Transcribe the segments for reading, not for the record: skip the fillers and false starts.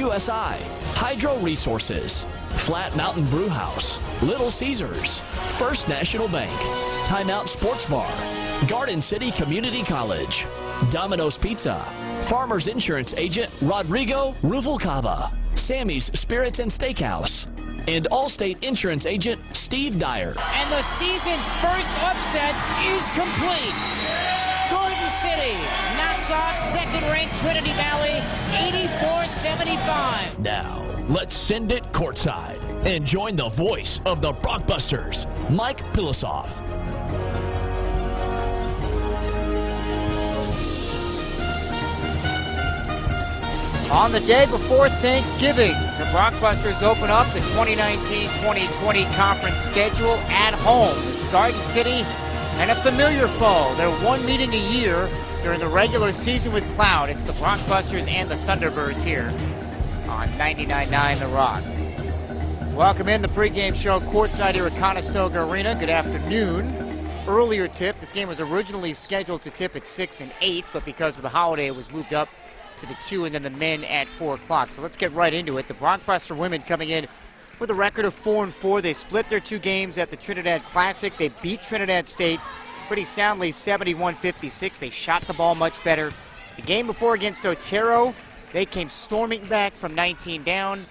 QSI, Hydro Resources, Flat Mountain Brew House, Little Caesars, First National Bank, Timeout Sports Bar, Garden City Community College, Domino's Pizza, Farmers Insurance Agent Rodrigo Ruvalcaba, Sammy's Spirits and Steakhouse, and Allstate Insurance Agent Steve Dyer. And the season's first upset is complete. Garden City knocks off second-ranked Trinity Valley 84-75. Now, let's send it courtside and join the voice of the Brockbusters, Mike Pilosoff. On the day before Thanksgiving, the Brockbusters open up the 2019-2020 conference schedule at home. It's Garden City and a familiar foe. They're one meeting a year during the regular season with Cloud. It's the Brockbusters and the Thunderbirds here on 99.9 The Rock. Welcome in the pregame show courtside here at Conestoga Arena. Good afternoon. Earlier tip, this game was originally scheduled to tip at 6 and 8, but because of the holiday, it was moved up to the 2 and then the men at 4 o'clock. So let's get right into it. The Brockbuster women coming in with a record of 4-4. They split their 2 games at the Trinidad Classic. They beat Trinidad State pretty soundly, 71-56. They shot the ball much better. The game before against Otero, they came storming back from 19 down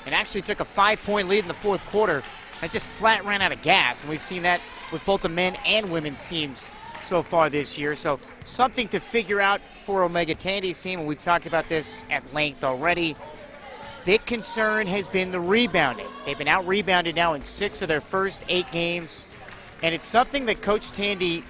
and actually took a 5-point lead in the fourth quarter and just flat ran out of gas. And we've seen that with both the men and women's teams so far this year. So something to figure out for Omega Tandy's team, and we've talked about this at length already. Big concern has been the rebounding. They've been out-rebounded now in 6 of their first 8 games, and it's something that Coach Tandy,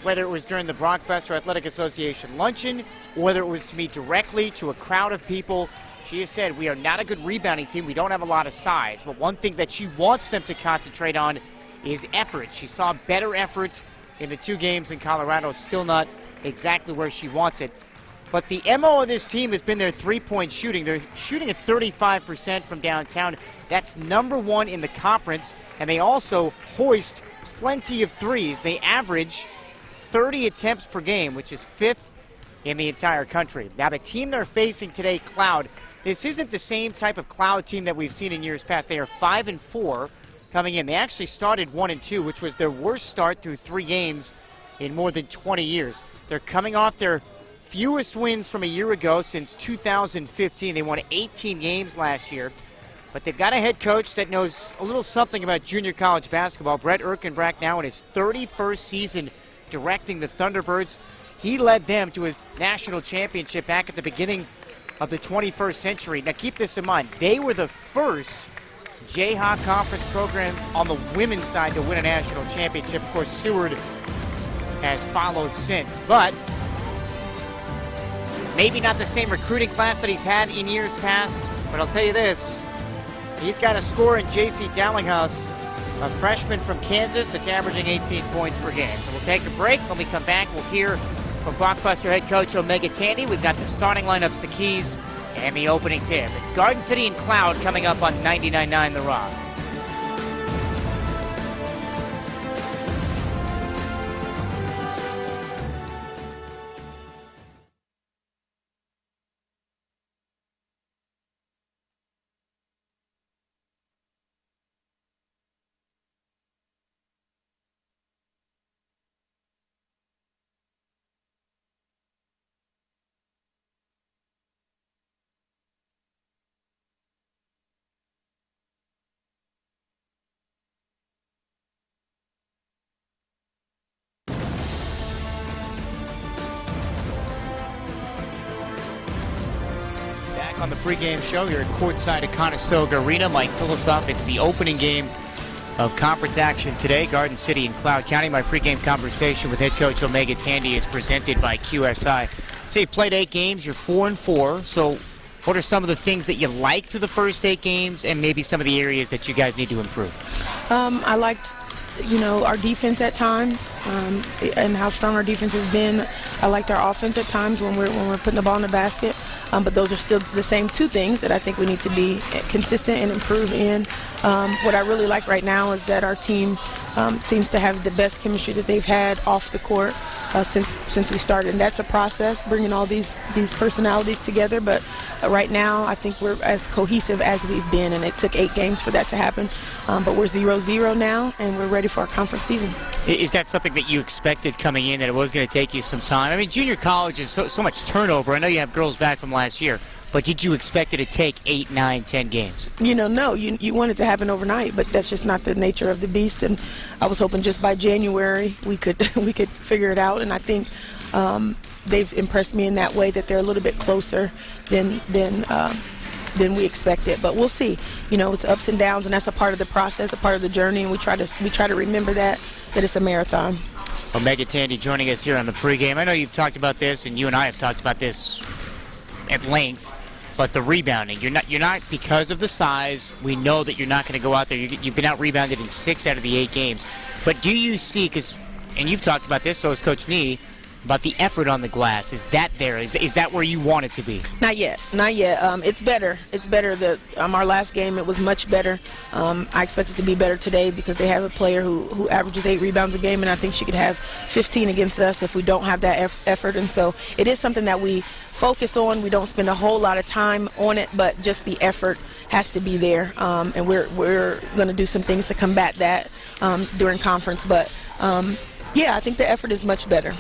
whether it was during the Brockbuster Athletic Association luncheon, or whether it was to me directly to a crowd of people, she has said, we are not a good rebounding team. We don't have a lot of size, but one thing that she wants them to concentrate on is effort. She saw better efforts in the 2 games in Colorado, still not exactly where she wants it. But the MO of this team has been their 3-point shooting. They're shooting at 35% from downtown. That's number 1 in the conference, and they also hoist plenty of threes. They average 30 attempts per game, which is 5th in the entire country. Now, the team they're facing today, Cloud, this isn't the same type of Cloud team that we've seen in years past. They are 5-4 coming in. They actually started 1-2, which was their worst start through 3 games in more than 20 years. They're coming off their fewest wins from a year ago since 2015. They won 18 games last year. But they've got a head coach that knows a little something about junior college basketball. Brett Erkenbrack now in his 31st season directing the Thunderbirds. He led them to his national championship back at the beginning of the 21st century. Now keep this in mind. They were the first Jayhawk Conference program on the women's side to win a national championship. Of course, Seward has followed since, but maybe not the same recruiting class that he's had in years past. But I'll tell you this, he's got a score in J.C. Dallinghouse, a freshman from Kansas that's averaging 18 points per game. So we'll take a break. When we come back, we'll hear from Brockbuster head coach Omega Tandy. We've got the starting lineups, the keys, and the opening tip. It's Garden City and Cloud coming up on 99.9 The Rock. On the pregame show here at courtside at Conestoga Arena, Mike Pilosoff. It's the opening game of conference action today, Garden City and Cloud County. My pregame conversation with head coach Omega Tandy is presented by QSI. So you've played 8 games, you're 4-4. So what are some of the things that you like through the first 8 games and maybe some of the areas that you guys need to improve? I liked, our defense at times and how strong our defense has been. I liked our offense at times when we're putting the ball in the basket. But those are still the same 2 things that I think we need to be consistent and improve in. What I really like right now is that our team seems to have the best chemistry that they've had off the court. since we started. And that's a process, bringing all these personalities together. But right now, I think we're as cohesive as we've been, and it took 8 games for that to happen. But we're 0-0 now, and we're ready for our conference season. Is that something that you expected coming in, that it was going to take you some time? I mean, junior college is so much turnover. I know you have girls back from last year, but did you expect it to take 8, 9, 10 games? No. You want it to happen overnight, but that's just not the nature of the beast. And I was hoping just by January we could figure it out. And I think they've impressed me in that way, that they're a little bit closer than we expected. But we'll see. It's ups and downs, and that's a part of the process, a part of the journey. And we try to remember that it's a marathon. Omega Tandy joining us here on the pregame. I know you've talked about this, and you and I have talked about this at length. But the rebounding, you're not because of the size. We know that you're not going to go out there. You've been out rebounded in 6 out of the 8 games. But do you see, and you've talked about this, so has Coach Nee, about the effort on the glass? Is that there? Is that where you want it to be? Not yet. It's better. It's better. Our last game, it was much better. I expect it to be better today because they have a player who averages 8 rebounds a game, and I think she could have 15 against us if we don't have that effort. And so it is something that we focus on. We don't spend a whole lot of time on it, but just the effort has to be there. And we're going to do some things to combat that during conference. But I think the effort is much better.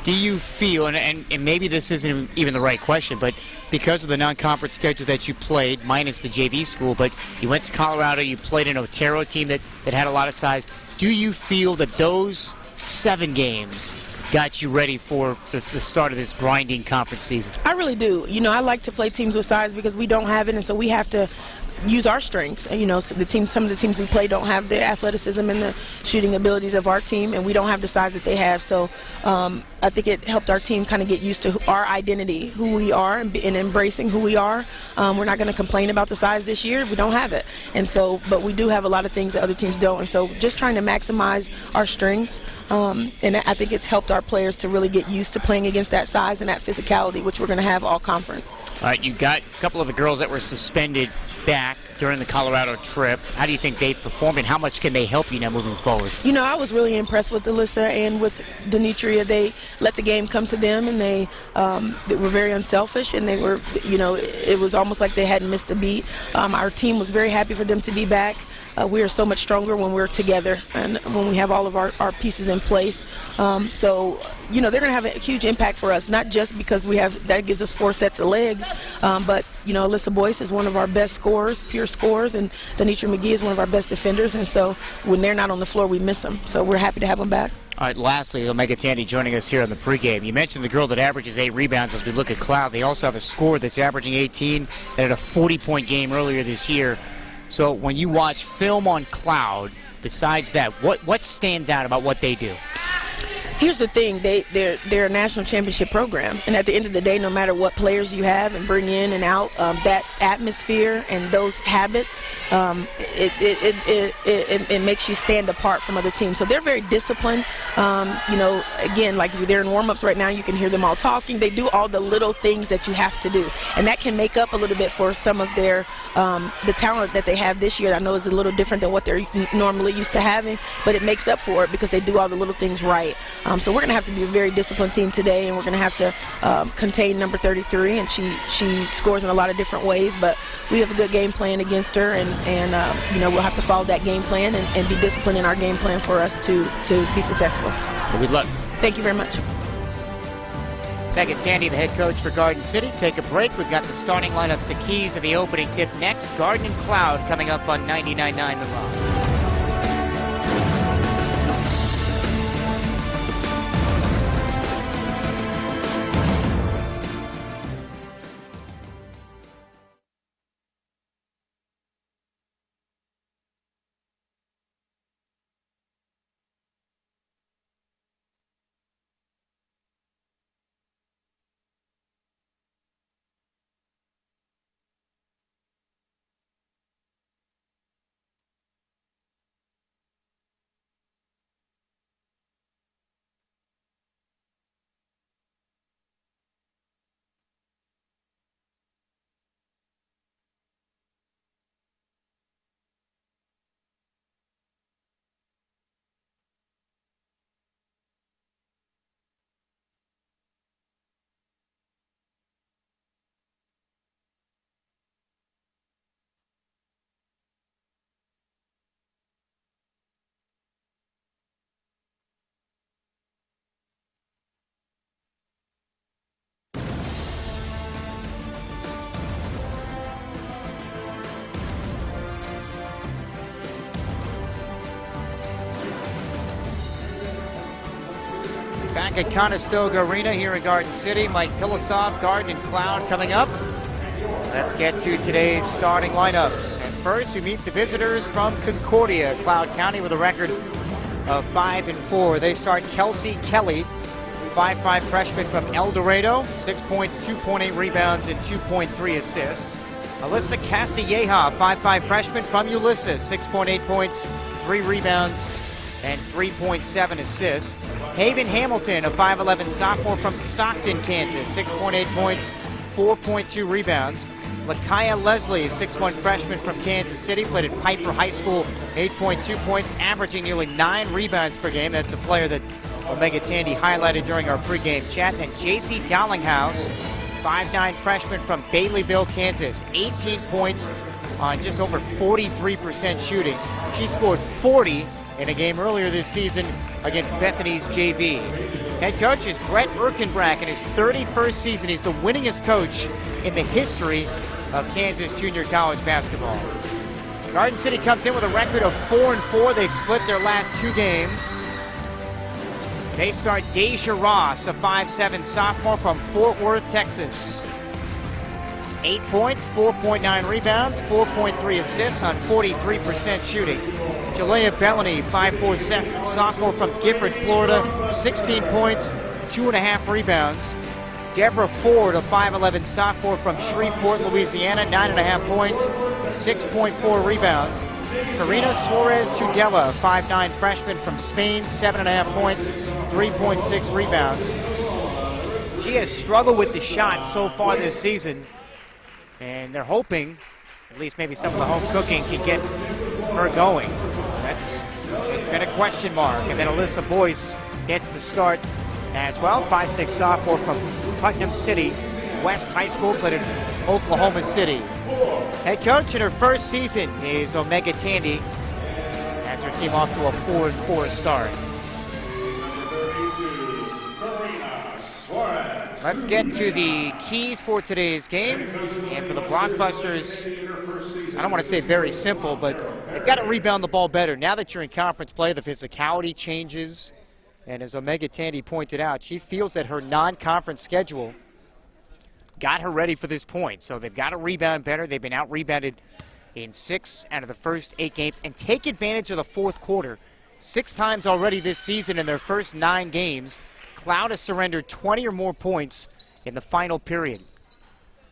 Do you feel, and maybe this isn't even the right question, but because of the non-conference schedule that you played, minus the JV school, but you went to Colorado, you played an Otero team that had a lot of size, do you feel that those 7 games got you ready for the start of this grinding conference season? I really do. I like to play teams with size because we don't have it, and so we have to use our strengths. So some of the teams we play don't have the athleticism and the shooting abilities of our team, and we don't have the size that they have. So I think it helped our team kind of get used to our identity, who we are, and embracing who we are. We're not going to complain about the size this year. We don't have it. And so, but we do have a lot of things that other teams don't. And so just trying to maximize our strengths. And I think it's helped our players to really get used to playing against that size and that physicality, which we're going to have all conference. All right, you got a couple of the girls that were suspended back during the Colorado trip. How do you think they've performed, and how much can they help you now moving forward? I was really impressed with Alyssa and with Denitria. They let the game come to them, and they were very unselfish, and they were, it was almost like they hadn't missed a beat. Our team was very happy for them to be back. We are so much stronger when we're together and when we have all of our pieces in place. So, they're going to have a huge impact for us, not just because that gives us 4 sets of legs, but, Alyssa Boyce is one of our best scorers, pure scorers, and Denitra McGee is one of our best defenders. And so when they're not on the floor, we miss them. So we're happy to have them back. All right, lastly, Omega Tandy joining us here on the pregame. You mentioned the girl that averages 8 rebounds. As we look at Cloud, they also have a scorer that's averaging 18 that had a 40-point game earlier this year. So when you watch film on Cloud, besides that, what stands out about what they do? Here's the thing, they're a national championship program, and at the end of the day, no matter what players you have and bring in and out, that atmosphere and those habits, it makes you stand apart from other teams. So they're very disciplined. Again, like they're in warm-ups right now, you can hear them all talking. They do all the little things that you have to do, and that can make up a little bit for some of their the talent that they have this year. I know is a little different than what they're normally used to having, but it makes up for it because they do all the little things right. So we're going to have to be a very disciplined team today, and we're going to have to contain number 33, and she scores in a lot of different ways, but we have a good game plan against her, and we'll have to follow that game plan and be disciplined in our game plan for us to be successful. Well, good luck. Thank you very much. Megan Tandy, the head coach for Garden City. Take a break. We've got the starting lineups, the keys of the opening tip next. Garden and Cloud coming up on 99.9 The Rock. back at Conestoga Arena here in Garden City. Mike Pilasov, Garden and Cloud coming up. Let's get to today's starting lineups. And first, we meet the visitors from Concordia, Cloud County, with a record of 5-4. They start Kelsey Kelly, 5'5" freshman from El Dorado, 6 points, 2.8 rebounds, and 2.3 assists. Alyssa Castilleja, 5'5" freshman from Ulysses, 6.8 points, 3 rebounds, and 3.7 assists. Haven Hamilton, a 5'11" sophomore from Stockton, Kansas, 6.8 points, 4.2 rebounds. Lakaya Leslie, 6'1" freshman from Kansas City, played at Piper High School, 8.2 points, averaging nearly 9 rebounds per game. That's a player that Omega Tandy highlighted during our pregame chat. And JC Dallinghouse, 5'9" freshman from Baileyville, Kansas, 18 points on just over 43% shooting. She scored 40 in a game earlier this season against Bethany's JV. Head coach is Brett Erkenbrack in his 31st season. He's the winningest coach in the history of Kansas junior college basketball. Garden City comes in with a record of 4-4. They've split their last 2 games. They start Deja Ross, a 5'7" sophomore from Fort Worth, Texas. 8 points, 4.9 rebounds, 4.3 assists on 43% shooting. Jalea Bellany, 5'4" sophomore from Gifford, Florida, 16 points, 2.5 rebounds. Deborah Ford, a 5'11" sophomore from Shreveport, Louisiana, 9.5 points, 6.4 rebounds. Karina Suarez Tudela, a 5'9" freshman from Spain, 7.5 points, 3.6 rebounds. She has struggled with the shot so far this season, and they're hoping, at least maybe some of the home cooking can get her going. It's been a question mark. And then Alyssa Boyce gets the start as well. 5'6" sophomore from Putnam City West High School, played in Oklahoma City. Head coach in her first season is Omega Tandy, has her team off to a 4-4 start. Let's get to the keys for today's game. And for the Blockbusters, I don't want to say very simple, but they've got to rebound the ball better. Now that you're in conference play, the physicality changes. And as Omega Tandy pointed out, she feels that her non-conference schedule got her ready for this point. So they've got to rebound better. They've been out-rebounded in 6 out of the first 8 games. And take advantage of the fourth quarter. 6 times already this season in their first 9 games. Cloud has surrendered 20 or more points in the final period.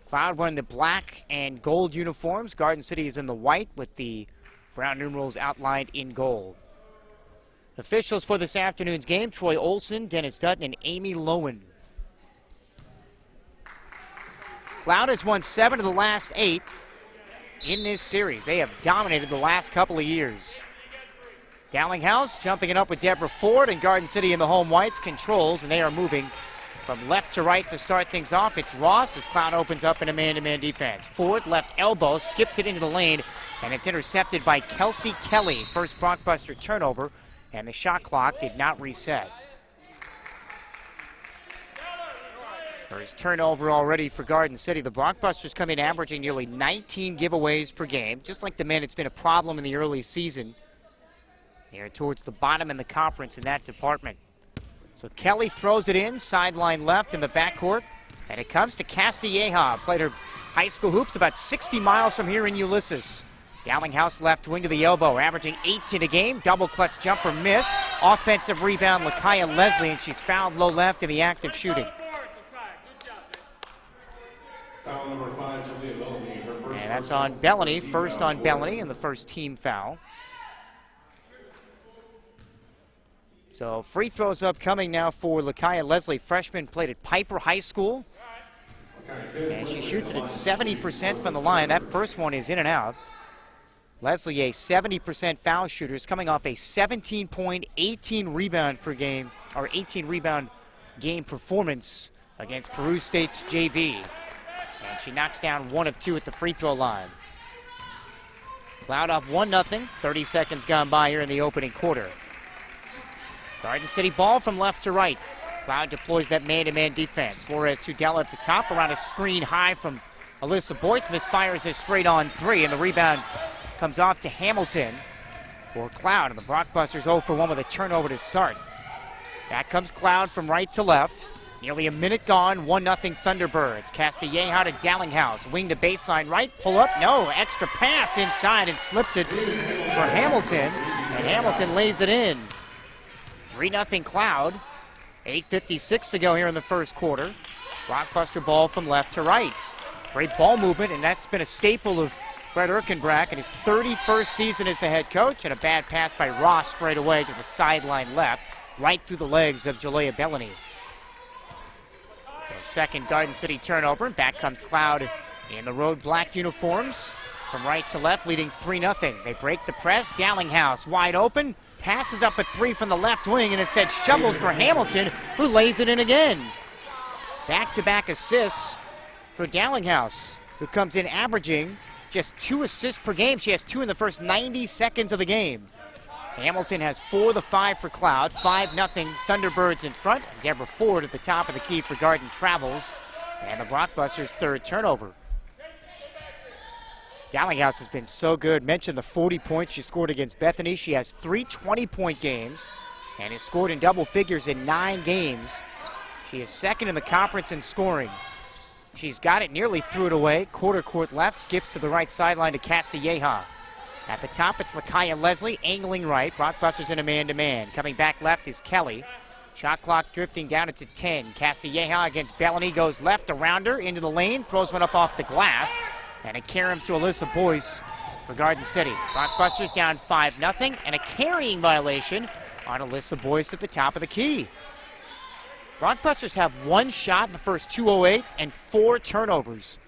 Cloud wearing the black and gold uniforms. Garden City is in the white with the brown numerals outlined in gold. Officials for this afternoon's game, Troy Olson, Dennis Dutton, and Amy Lowen. Cloud has won 7 of the last 8 in this series. They have dominated the last couple of years. Dallinghouse jumping it up with Deborah Ford, and Garden City in the home whites controls, and they are moving from left to right to start things off. It's Ross as Cloud opens up in a man-to-man defense. Ford left elbow, skips it into the lane, and it's intercepted by Kelsey Kelly. First Blockbuster turnover, and the shot clock did not reset. First turnover already for Garden City. The Blockbusters come in averaging nearly 19 giveaways per game. Just like the men, it's been a problem in the early season. They're towards the bottom in the conference in that department. So Kelly throws it in, sideline left in the backcourt. And it comes to Castilleja. Played her high school hoops about 60 miles from here in Ulysses. Dallinghouse left wing to the elbow, averaging 18 a game. Double clutch jumper missed. Offensive rebound, Lakaya Leslie, and she's fouled low left in the act of shooting. Foul number 5, Jalea Bellany. And that's on Bellany, first on Bellany, and the first team foul. So free throws upcoming now for Lakaya Leslie. Freshman, played at Piper High School. And she shoots it at 70% from the line. That first one is in and out. Leslie, a 70% foul shooter, is coming off a 17-point, 18 rebound per game, or 18 rebound game performance against Peru State's JV. And she knocks down 1 of 2 at the free throw line. Cloud up 1-0. 30 seconds gone by here in the opening quarter. Garden City ball from left to right. Cloud deploys that man-to-man defense. Suarez Tudela at the top around a screen high from Alyssa Boyce. Misfires a straight-on 3, and the rebound comes off to Hamilton for Cloud. And the Blockbusters 0 for 1 with a turnover to start. Back comes Cloud from right to left. Nearly a minute gone, 1-0 Thunderbirds. Castilleja to Dallinghouse. Wing to baseline right, pull up, no. Extra pass inside and slips it for Hamilton. And Hamilton lays it in. 3-0 Cloud. 8:56 to go here in the first quarter. Rockbuster ball from left to right. Great ball movement, and that's been a staple of Brett Erkenbrack in his 31st season as the head coach. And a bad pass by Ross straight away to the sideline left, right through the legs of Jalea Bellany. So second Garden City turnover, and back comes Cloud in the road black uniforms. From right to left, leading 3-0. They break the press. Dallinghouse wide open. Passes up a three from the left wing, and it said shovels for Hamilton, who lays it in again. Back-to-back assists for Dallinghouse, who comes in averaging just 2 assists per game. She has 2 in the first 90 seconds of the game. Hamilton has 4 the 5 for Cloud. 5-0 Thunderbirds in front. Deborah Ford at the top of the key for Garden Travels. And the Brockbusters' third turnover. Dallinghouse has been so good. Mentioned the 40 points she scored against Bethany. She has 3 20-point games and has scored in double figures in 9 games. She is second in the conference in scoring. She's got it, nearly threw it away. Quarter court left, skips to the right sideline to Castilleja. At the top, it's Lakaya Leslie, angling right. Brockbusters in a man-to-man. Coming back left is Kelly. Shot clock drifting down to 10. Castilleja against Bellany goes left around her, into the lane, throws one up off the glass. And it caroms to Alyssa Boyce for Garden City. Brockbusters down 5-0, and a carrying violation on Alyssa Boyce at the top of the key. Brockbusters have 1 shot in the first 2:08 and 4 turnovers.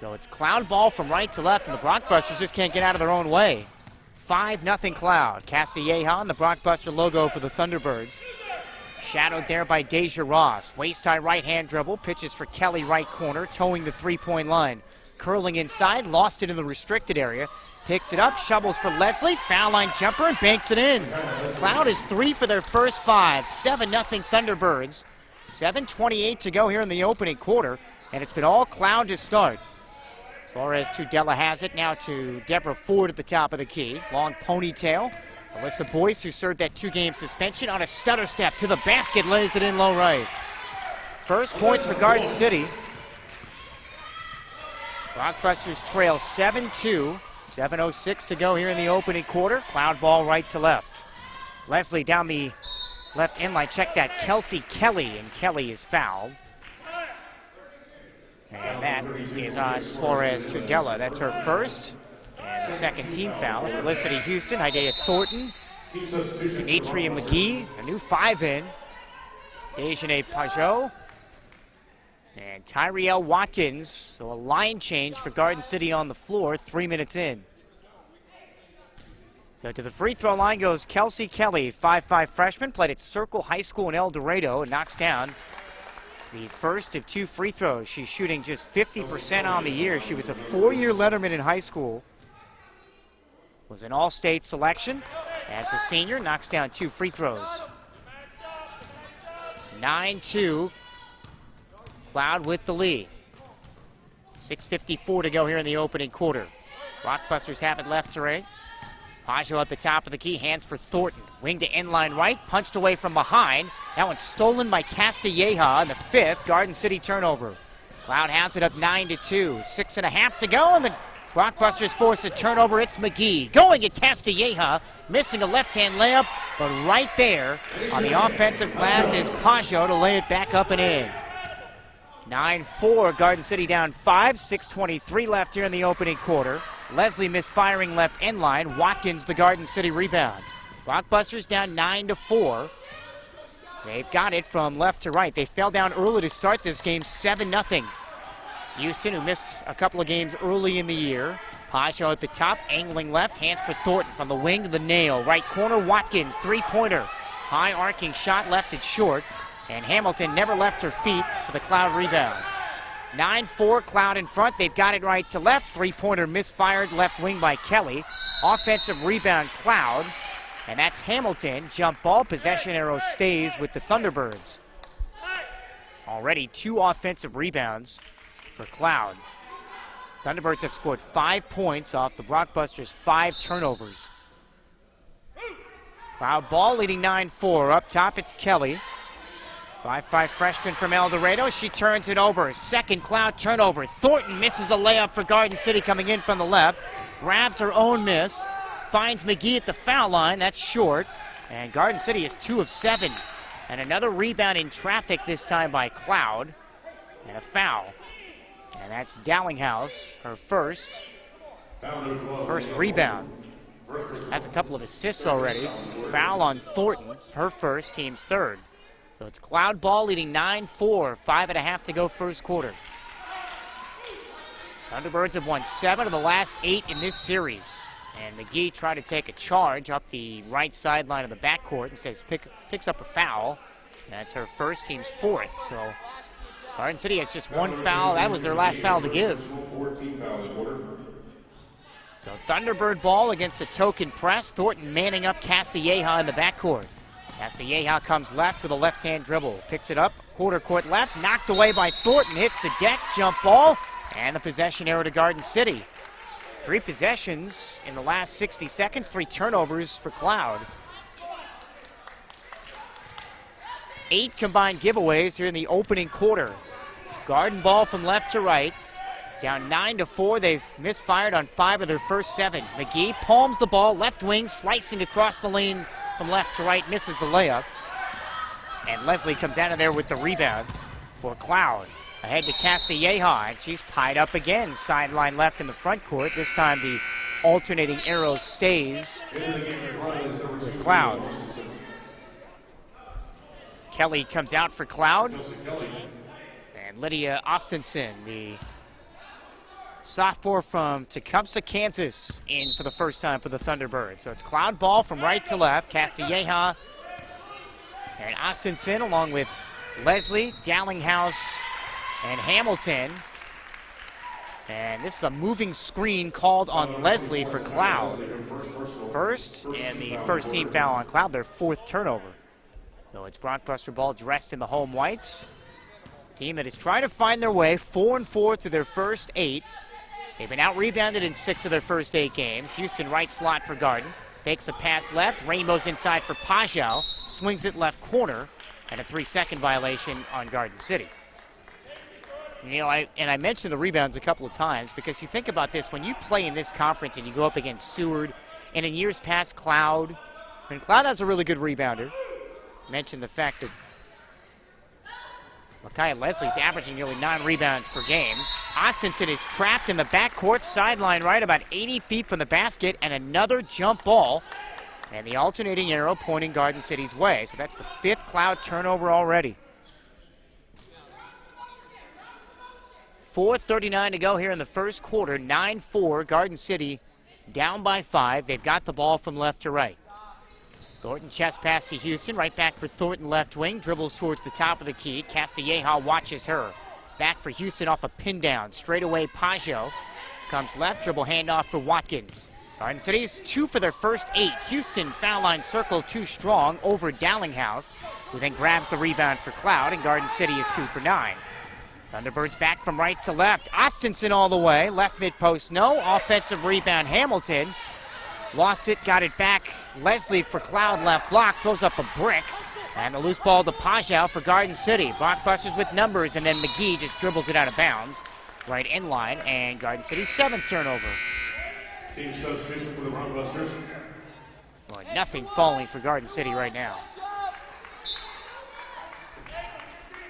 So it's Cloud ball from right to left, and the Brockbusters just can't get out of their own way. 5-0 Cloud. Castilleja on the Brockbuster logo for the Thunderbirds. Shadowed there by Deja Ross. Waist-high right-hand dribble. Pitches for Kelly right corner, towing the three-point line. Curling inside, lost it in the restricted area. Picks it up, shovels for Leslie. Foul line jumper and banks it in. Cloud is 3 for their first 5. 7-0 Thunderbirds. 7:28 to go here in the opening quarter, and it's been all Cloud to start. Suarez Tudela has it, now to Deborah Ford at the top of the key. Long ponytail. Alyssa Boyce, who served that 2-game suspension, on a stutter step to the basket, lays it in low right. First points for Garden City. Brockbusters trail 7-2. 7:06 to go here in the opening quarter. Cloud ball right to left. Leslie down the left end line. Check that, Kelsey Kelly, and Kelly is fouled. And that is on Suarez Tudela. That's her first. And the second team foul is Felicity Houston, Idea Thornton, Demetria McGee, a new 5 in. Dejane Pajot, and Tyrielle Watkins. So a line change for Garden City on the floor, 3 minutes in. So to the free throw line goes Kelsey Kelly, 5'5" freshman, played at Circle High School in El Dorado, and knocks down the first of 2 free throws. She's shooting just 50% on the year. She was a 4-year letterman in high school. Was an all-state selection. As a senior, knocks down 2 free throws. 9-2. Cloud with the lead. 6:54 to go here in the opening quarter. Rockbusters have it left to right. Pajot at the top of the key, hands for Thornton. Wing to inline right, punched away from behind. That one's stolen by Castilleja in the 5th. Garden City turnover. Cloud has it up 9-2. 6.5 to go, and the Brockbusters force a turnover. It's McGee going at Castilleja, missing a left-hand layup, but right there on the offensive glass is Pajot to lay it back up and in. 9-4, Garden City down 5, 6:23 left here in the opening quarter. Leslie misfiring left end line. Watkins the Garden City rebound. Brockbusters down 9-4. They've got it from left to right. They fell down early to start this game, 7-0. Houston, who missed a couple of games early in the year. Pajot at the top, angling left, hands for Thornton from the wing to the nail. Right corner, Watkins, 3-pointer. High arcing shot, left it short. And Hamilton never left her feet for the Cloud rebound. 9-4, Cloud in front. They've got it right to left. 3-pointer misfired left wing by Kelly. Offensive rebound, Cloud. And that's Hamilton. Jump ball, possession arrow stays with the Thunderbirds. Already 2 offensive rebounds for Cloud. Thunderbirds have scored 5 points off the Brockbusters' 5 turnovers. Cloud ball leading 9-4. Up top, it's Kelly. 5'5" freshman from El Dorado. She turns it over. Second Cloud turnover. Thornton misses a layup for Garden City coming in from the left. Grabs her own miss. Finds McGee at the foul line. That's short. And Garden City is 2 of 7. And another rebound in traffic, this time by Cloud. And a foul. And that's Dallinghouse, her first rebound. Has a couple of assists already. Foul on Thornton, her first, team's third. So it's Cloud ball leading 9-4, 5.5 to go first quarter. Thunderbirds have won 7 of the last 8 in this series. And McGee tried to take a charge up the right sideline of the backcourt and says picks up a foul. That's her first, team's fourth. So Garden City has just one foul. That was their last foul to give. So Thunderbird ball against a token press. Thornton manning up Castilleja in the backcourt. Castilleja comes left with a left-hand dribble. Picks it up, quarter court left, knocked away by Thornton. Hits the deck, jump ball, and the possession arrow to Garden City. 3 possessions in the last 60 seconds, 3 turnovers for Cloud. 8 combined giveaways here in the opening quarter. Garden ball from left to right. Down 9-4, they've misfired on 5 of their first 7. McGee palms the ball, left wing, slicing across the lane from left to right, misses the layup. And Leslie comes out of there with the rebound for Cloud. Ahead to Castilleja, and she's tied up again. Sideline left in the front court. This time the alternating arrow stays with Cloud. Kelly comes out for Cloud. And Lydia Austinson, the sophomore from Tecumseh, Kansas, in for the first time for the Thunderbirds. So it's Cloud ball from right to left. Castilleja and Austinson along with Leslie, Dallinghouse, and Hamilton. And this is a moving screen called on Leslie for Cloud. First, and the first team foul on Cloud, their 4th turnover. So it's Brockbuster ball dressed in the home whites. Team that is trying to find their way, 4-4 to their first 8. They've been out-rebounded in 6 of their first 8 games. Houston right slot for Garden. Fakes a pass left. Rainbow's inside for Pajau. Swings it left corner. And a 3-second violation on Garden City. You know, I mentioned the rebounds a couple of times because you think about this. When you play in this conference and you go up against Seward, and in years past, Cloud. And Cloud has a really good rebounder. Mentioned the fact that Micaiah Leslie's averaging nearly 9 rebounds per game. Austinson is trapped in the backcourt, sideline right, about 80 feet from the basket, and another jump ball. And the alternating arrow pointing Garden City's way. So that's the 5th Cloud turnover already. 4:39 to go here in the first quarter. 9-4, Garden City down by 5. They've got the ball from left to right. Thornton chest pass to Houston, right back for Thornton left wing, dribbles towards the top of the key. Castilleja watches her. Back for Houston off a pin down. Straight away Pajau comes left, dribble handoff for Watkins. Garden City's 2 for their first 8. Houston foul line circle too strong over Dallinghouse, who then grabs the rebound for Cloud, and Garden City is 2 for 9. Thunderbirds back from right to left. Austinson all the way, left mid post, no. Offensive rebound, Hamilton. Lost it, got it back. Leslie for Cloud, left block, throws up a brick. And the loose ball to Pajau for Garden City. Blockbusters with numbers, and then McGee just dribbles it out of bounds. Right in line, and Garden City's 7th turnover. Team substitution for the Blockbusters. Well, nothing falling for Garden City right now.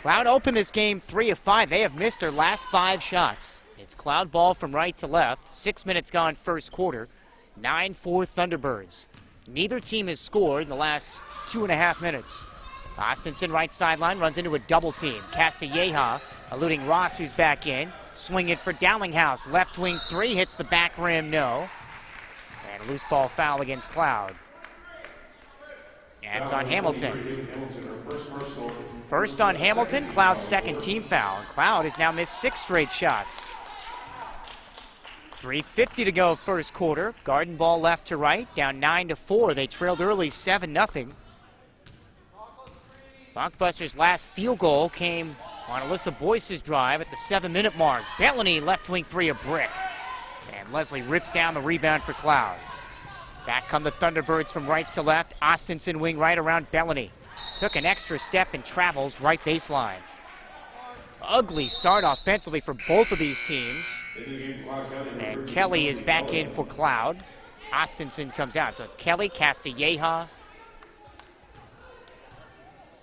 Cloud opened this game 3 of 5. They have missed their last 5 shots. It's Cloud ball from right to left. 6 minutes gone first quarter. 9-4 Thunderbirds. Neither team has scored in the last 2.5 minutes. Austinson right sideline runs into a double team. Castilleja eluding Ross, who's back in. Swing it for Dallinghouse. Left wing 3 hits the back rim, no. And a loose ball foul against Cloud. And it's on Hamilton. First on Hamilton, Cloud's 2nd team foul. Cloud has now missed 6 straight shots. 3:50 to go first quarter. Garden ball left to right, down 9-4. They trailed early 7-0. Blockbusters' last field goal came on Alyssa Boyce's drive at the 7-minute mark. Bellany left wing 3, a brick. And Leslie rips down the rebound for Cloud. Back come the Thunderbirds from right to left. Austinson wing right around Bellany. Took an extra step and travels right baseline. Ugly start offensively for both of these teams. And Kelly is back in for Cloud. Austinson comes out. So it's Kelly, Castilleja,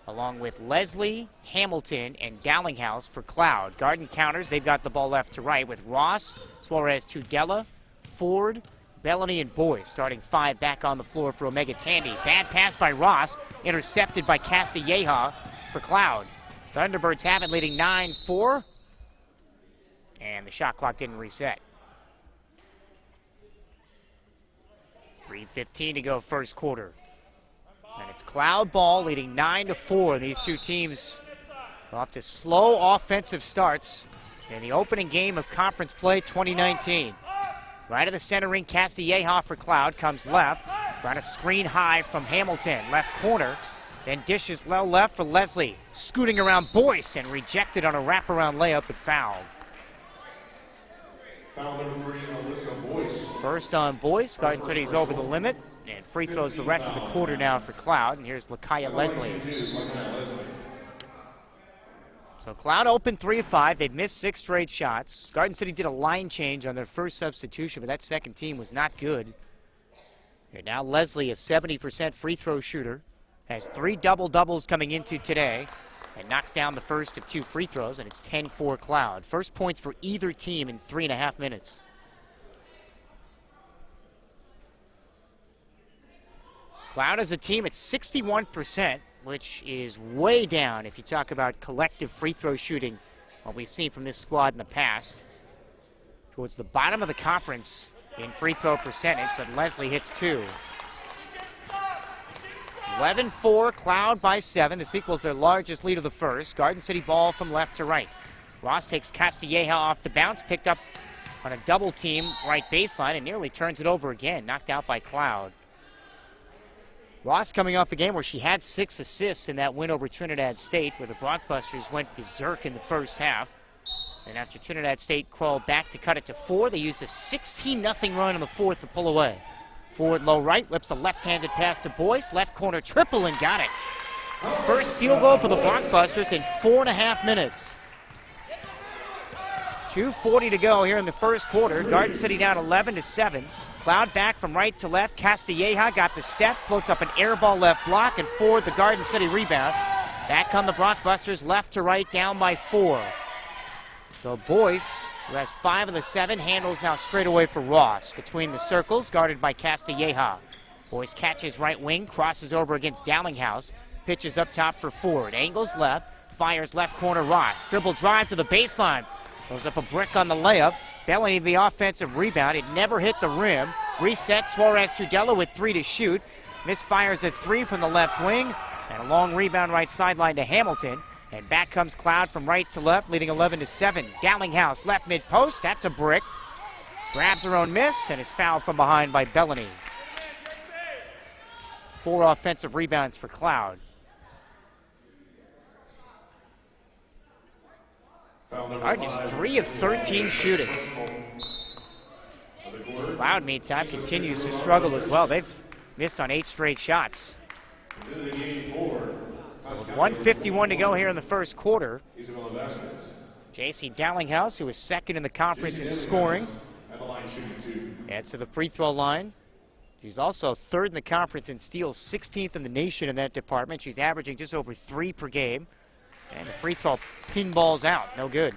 along with Leslie, Hamilton, and Dallinghouse for Cloud. Garden counters, they've got the ball left to right with Ross, Suarez, Tudela, Ford, Bellany, and Boyce. Starting 5 back on the floor for Omega Tandy. Bad pass by Ross, intercepted by Castilleja for Cloud. Thunderbirds have it, leading 9-4. And the shot clock didn't reset. 3:15 to go first quarter. And it's Cloud ball leading 9-4. These two teams off to slow offensive starts in the opening game of conference play 2019. Right of the center ring, Castilleja for Cloud comes left. Got a screen high from Hamilton, left corner. Then dishes low left for Leslie. Scooting around Boyce and rejected on a wraparound layup but fouled. Foul number 3, Alyssa Boyce. First on Boyce. Garden City's over the limit. And free throws the rest of the quarter now for Cloud. And here's Lakaya Leslie. So Cloud open 3 of 5. They've missed 6 straight shots. Garden City did a line change on their first substitution, but that second team was not good. And now Leslie, a 70% free throw shooter, has 3 double-doubles coming into today and knocks down the first of 2 free throws, and it's 10-4 Cloud. First points for either team in 3.5 minutes. Cloud as a team at 61%, which is way down if you talk about collective free throw shooting, what we've seen from this squad in the past. Towards the bottom of the conference in free throw percentage, but Leslie hits 2. 11-4, Cloud by 7. This equals their largest lead of the first. Garden City ball from left to right. Ross takes Castilleja off the bounce, picked up on a double team right baseline, and nearly turns it over again, knocked out by Cloud. Ross coming off a game where she had 6 assists in that win over Trinidad State, where the Blockbusters went berserk in the first half. And after Trinidad State crawled back to cut it to 4, they used a 16-0 run in the fourth to pull away. Forward low right, whips a left-handed pass to Boyce. Left corner triple and got it. First field goal for the Blockbusters in 4.5 minutes. 2:40 to go here in the first quarter. Garden City down 11-7. Cloud back from right to left. Castilleja got the step, floats up an air ball left block, and forward the Garden City rebound. Back come the Blockbusters left to right, down by 4. So Boyce, who has 5 of the 7, handles now straight away for Ross. Between the circles, guarded by Castilleja. Boyce catches right wing, crosses over against Dallinghouse, pitches up top for Ford. Angles left, fires left corner Ross. Dribble drive to the baseline. Goes up a brick on the layup. Bellany the offensive rebound. It never hit the rim. Reset, Suarez Tudela with 3 to shoot. Misfires a 3 from the left wing. And a long rebound right sideline to Hamilton. And back comes Cloud from right to left, leading 11-7. Dallinghouse left mid-post. That's a brick. Grabs her own miss and is fouled from behind by Bellany. 4 offensive rebounds for Cloud. Cloud is 3 of 13 shooting. Cloud, meantime, continues to struggle as well. They've missed on 8 straight shots. So with 1:51 to go here in the first quarter, J.C. Dallinghouse, who is second in the conference in scoring, adds to the free throw line. She's also 3rd in the conference in steals, 16th in the nation in that department. She's averaging just over 3 per game. And the free throw pinballs out, no good.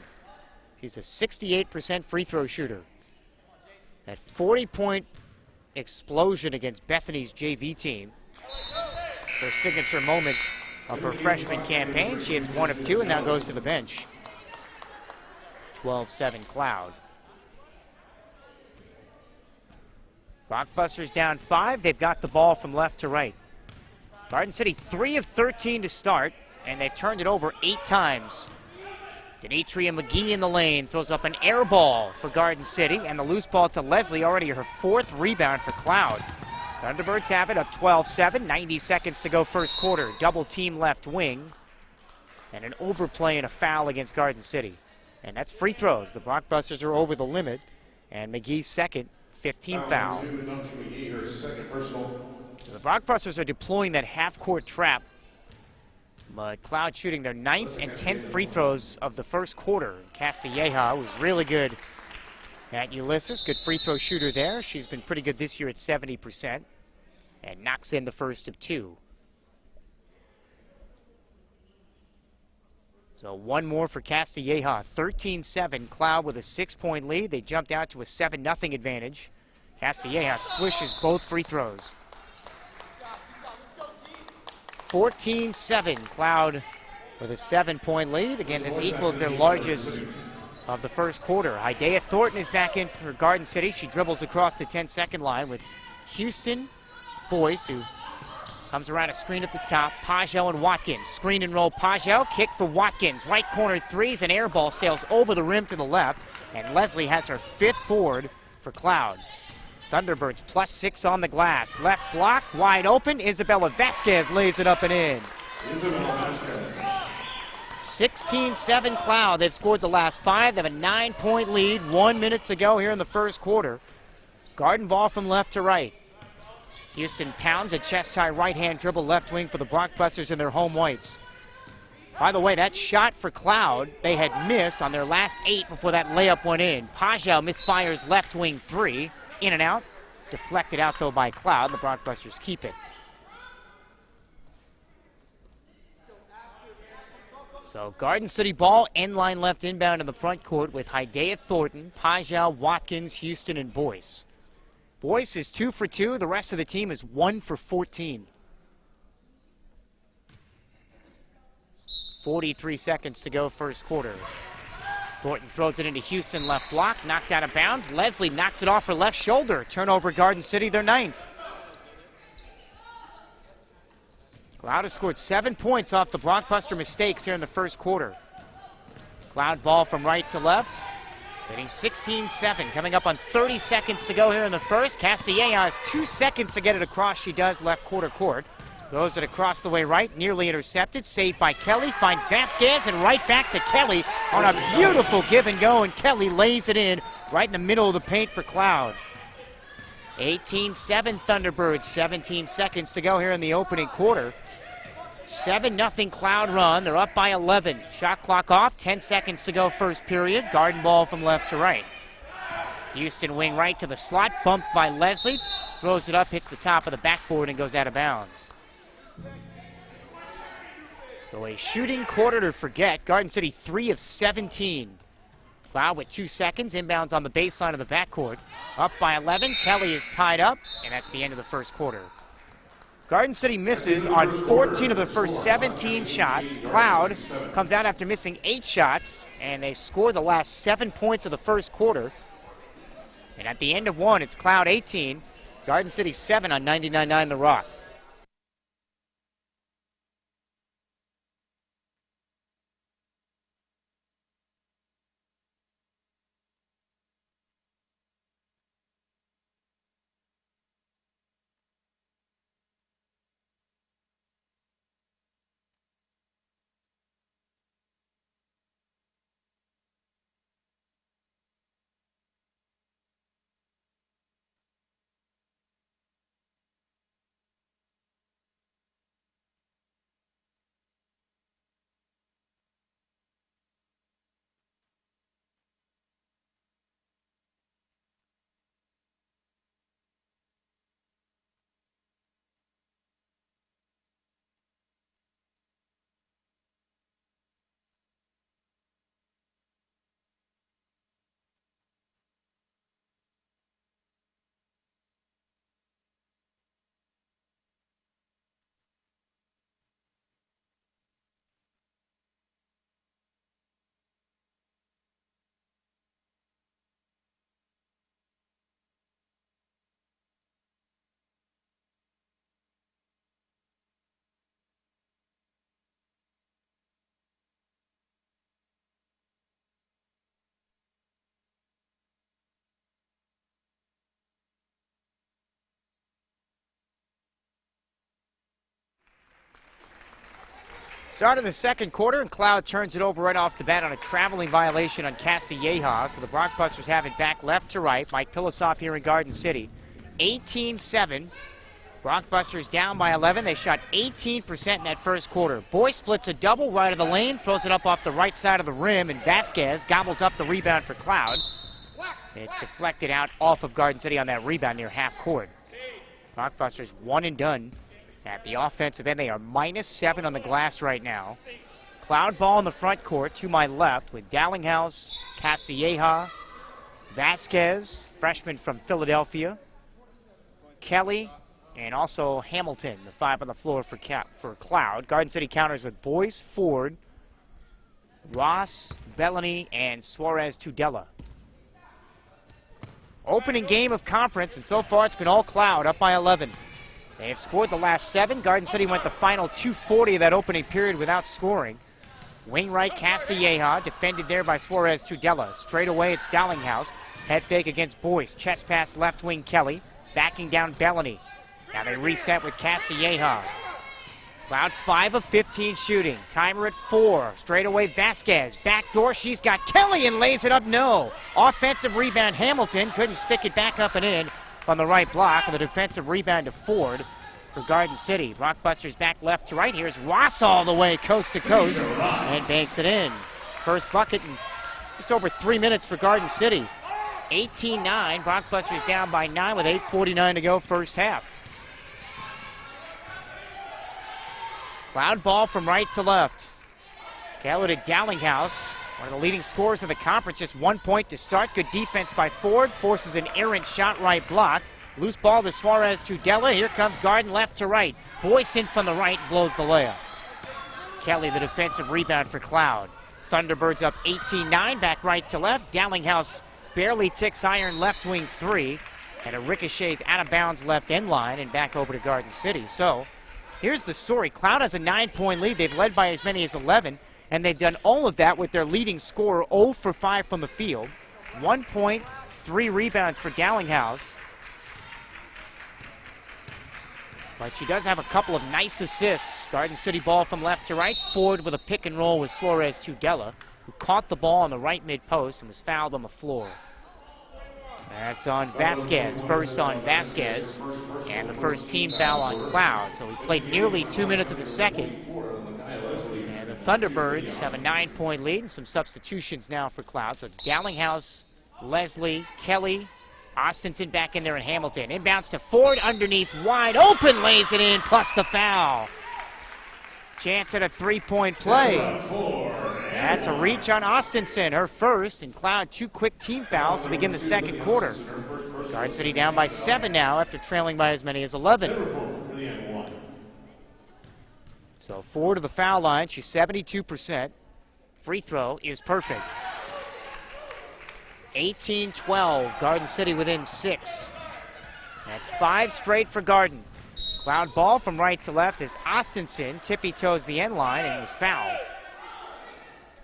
She's a 68% free throw shooter. That 40-point explosion against Bethany's JV team. Her signature moment of her freshman campaign. She hits 1 of 2 and now goes to the bench. 12-7 Cloud. Blockbusters down 5. They've got the ball from left to right. Garden City 3 of 13 to start, and they've turned it over 8 times. Denitria McGee in the lane throws up an air ball for Garden City, and the loose ball to Leslie, already her 4th rebound for Cloud. Thunderbirds have it up 12-7, 90 seconds to go first quarter. Double team left wing, and an overplay and a foul against Garden City. And that's free throws. The Blockbusters are over the limit, and McGee's second, 15 foul. their second personal. So the Brockbusters are deploying that half-court trap, but Cloud shooting their 9th and 10th free throws of the first quarter. Castilleja was really good at Ulysses. Good free throw shooter there. She's been pretty good this year at 70% and knocks in the first of 2. So one more for Castilleja. 13-7. Cloud with a 6-point lead. They jumped out to a 7-0 advantage. Castilleja swishes both free throws. 14-7. Cloud with a 7-point lead. Again, this equals their largest of the first quarter. Hidea Thornton is back in for Garden City. She dribbles across the 10-second line with Houston Boyce, who comes around a screen at the top. Pajel and Watkins. Screen and roll Pajel. Kick for Watkins. Right corner threes. An air ball sails over the rim to the left. And Leslie has her 5th board for Cloud. Thunderbirds +6 on the glass. Left block, wide open. Isabella Vasquez lays it up and in. Isabella Vasquez. 16-7 Cloud. They've scored the last 5. They have a 9-point lead. 1 minute to go here in the first quarter. Garden ball from left to right. Houston pounds a chest-high right-hand dribble left wing for the Brockbusters in their home whites. By the way, that shot for Cloud they had missed on their last 8 before that layup went in. Pajel misfires left wing 3. In and out. Deflected out, though, by Cloud. The Brockbusters keep it. So Garden City ball, end line left inbound in the front court with Hidea Thornton, Pajel, Watkins, Houston, and Boyce. Boyce is 2 for 2. The rest of the team is 1 for 14. 43 seconds to go first quarter. Thornton throws it into Houston, left block, knocked out of bounds. Leslie knocks it off her left shoulder. Turnover Garden City, their 9th. Cloud has scored 7 points off the Blockbuster mistakes here in the first quarter. Cloud ball from right to left. Leading 16-7, coming up on 30 seconds to go here in the first. Castilleja has 2 seconds to get it across. She does left quarter court. Throws it across the way right, nearly intercepted. Saved by Kelly, finds Vasquez, and right back to Kelly on a beautiful give and go, and Kelly lays it in right in the middle of the paint for Cloud. 18-7 Thunderbirds, 17 seconds to go here in the opening quarter. 7-0 Cloud run. They're up by 11. Shot clock off, 10 seconds to go first period. Garden ball from left to right. Houston wing right to the slot, bumped by Leslie. Throws it up, hits the top of the backboard, and goes out of bounds. So a shooting quarter to forget. Garden City 3 of 17. Cloud with 2 seconds. Inbounds on the baseline of the backcourt. Up by 11. Kelly is tied up, and that's the end of the first quarter. Garden City misses on 14 of the first 17 shots. Cloud comes out after missing 8 shots, and they score the last 7 points of the first quarter. And at the end of 1, it's Cloud 18, Garden City 7 on 99.9 The Rock. Start of the second quarter, and Cloud turns it over right off the bat on a traveling violation on Castilleja. So the Brockbusters have it back left to right. Mike Pilosoff here in Garden City. 18-7. Rockbusters down by 11. They shot 18% in that first quarter. Boyce splits a double right of the lane, throws it up off the right side of the rim, and Vasquez gobbles up the rebound for Cloud. It's deflected out off of Garden City on that rebound near half court. Rockbusters one and done at the offensive end. They are -7 on the glass right now. Cloud ball in the front court to my left with Dallinghouse, Castilleja, Vasquez, freshman from Philadelphia, Kelly, and also Hamilton, the 5 on the floor for Cloud. Garden City counters with Boyce, Ford, Ross, Bellany, and Suarez Tudela. Opening game of conference, and so far it's been all Cloud, up by 11. They have scored the last 7. Garden City went the final 2:40 of that opening period without scoring. Wing right, Castilleja, defended there by Suarez Tudela. Straight away, it's Dallinghouse. Head fake against Boyce. Chest pass left wing, Kelly. Backing down Bellany. Now they reset with Castilleja. Cloud 5 of 15 shooting. Timer at 4. Straight away, Vasquez. Backdoor, she's got Kelly and lays it up. No. Offensive rebound, Hamilton. Couldn't stick it back up and in on the right block. And the defensive rebound to Ford for Garden City. Rockbusters back left to right. Here's Ross all the way coast to coast and banks it in. First bucket in just over 3 minutes for Garden City. 18-9. Rockbusters down by 9 with 8:49 to go first half. Cloud ball from right to left. Kelly to Dallinghouse, one of the leading scorers of the conference. Just 1 point to start. Good defense by Ford. Forces an errant shot right block. Loose ball to Suarez Tudela. Here comes Garden left to right. Boyce in from the right, blows the layup. Kelly the defensive rebound for Cloud. Thunderbirds up 18-9, back right to left. Dallinghouse barely ticks iron left wing 3. And it ricochets out of bounds left end line and back over to Garden City. So here's the story. Cloud has a 9-point lead. They've led by as many as 11. And they've done all of that with their leading scorer 0 for 5 from the field. 1 point, 3 rebounds for Dallinghouse. But she does have a couple of nice assists. Garden City ball from left to right. Ford with a pick and roll with Suarez Tudela, who caught the ball on the right mid post and was fouled on the floor. That's on Vasquez. First on Vasquez. And the first team foul on Cloud. So we played nearly 2 minutes of the second. And the Thunderbirds have a 9-point lead and some substitutions now for Cloud. So it's Dallinghouse, Leslie, Kelly, Austinson back in there, and Hamilton. Inbounds to Ford, underneath, wide open, lays it in, plus the foul. Chance at a 3-point play. That's a reach on Austinson, her first, and Cloud 2 quick team fouls to begin the second quarter. Garden City down by 7 now after trailing by as many as 11. So Ford to the foul line, she's 72%. Free throw is perfect. 18-12, Garden City within 6. That's 5 straight for Garden. Cloud ball from right to left as Austinson tippy-toes the end line and was fouled.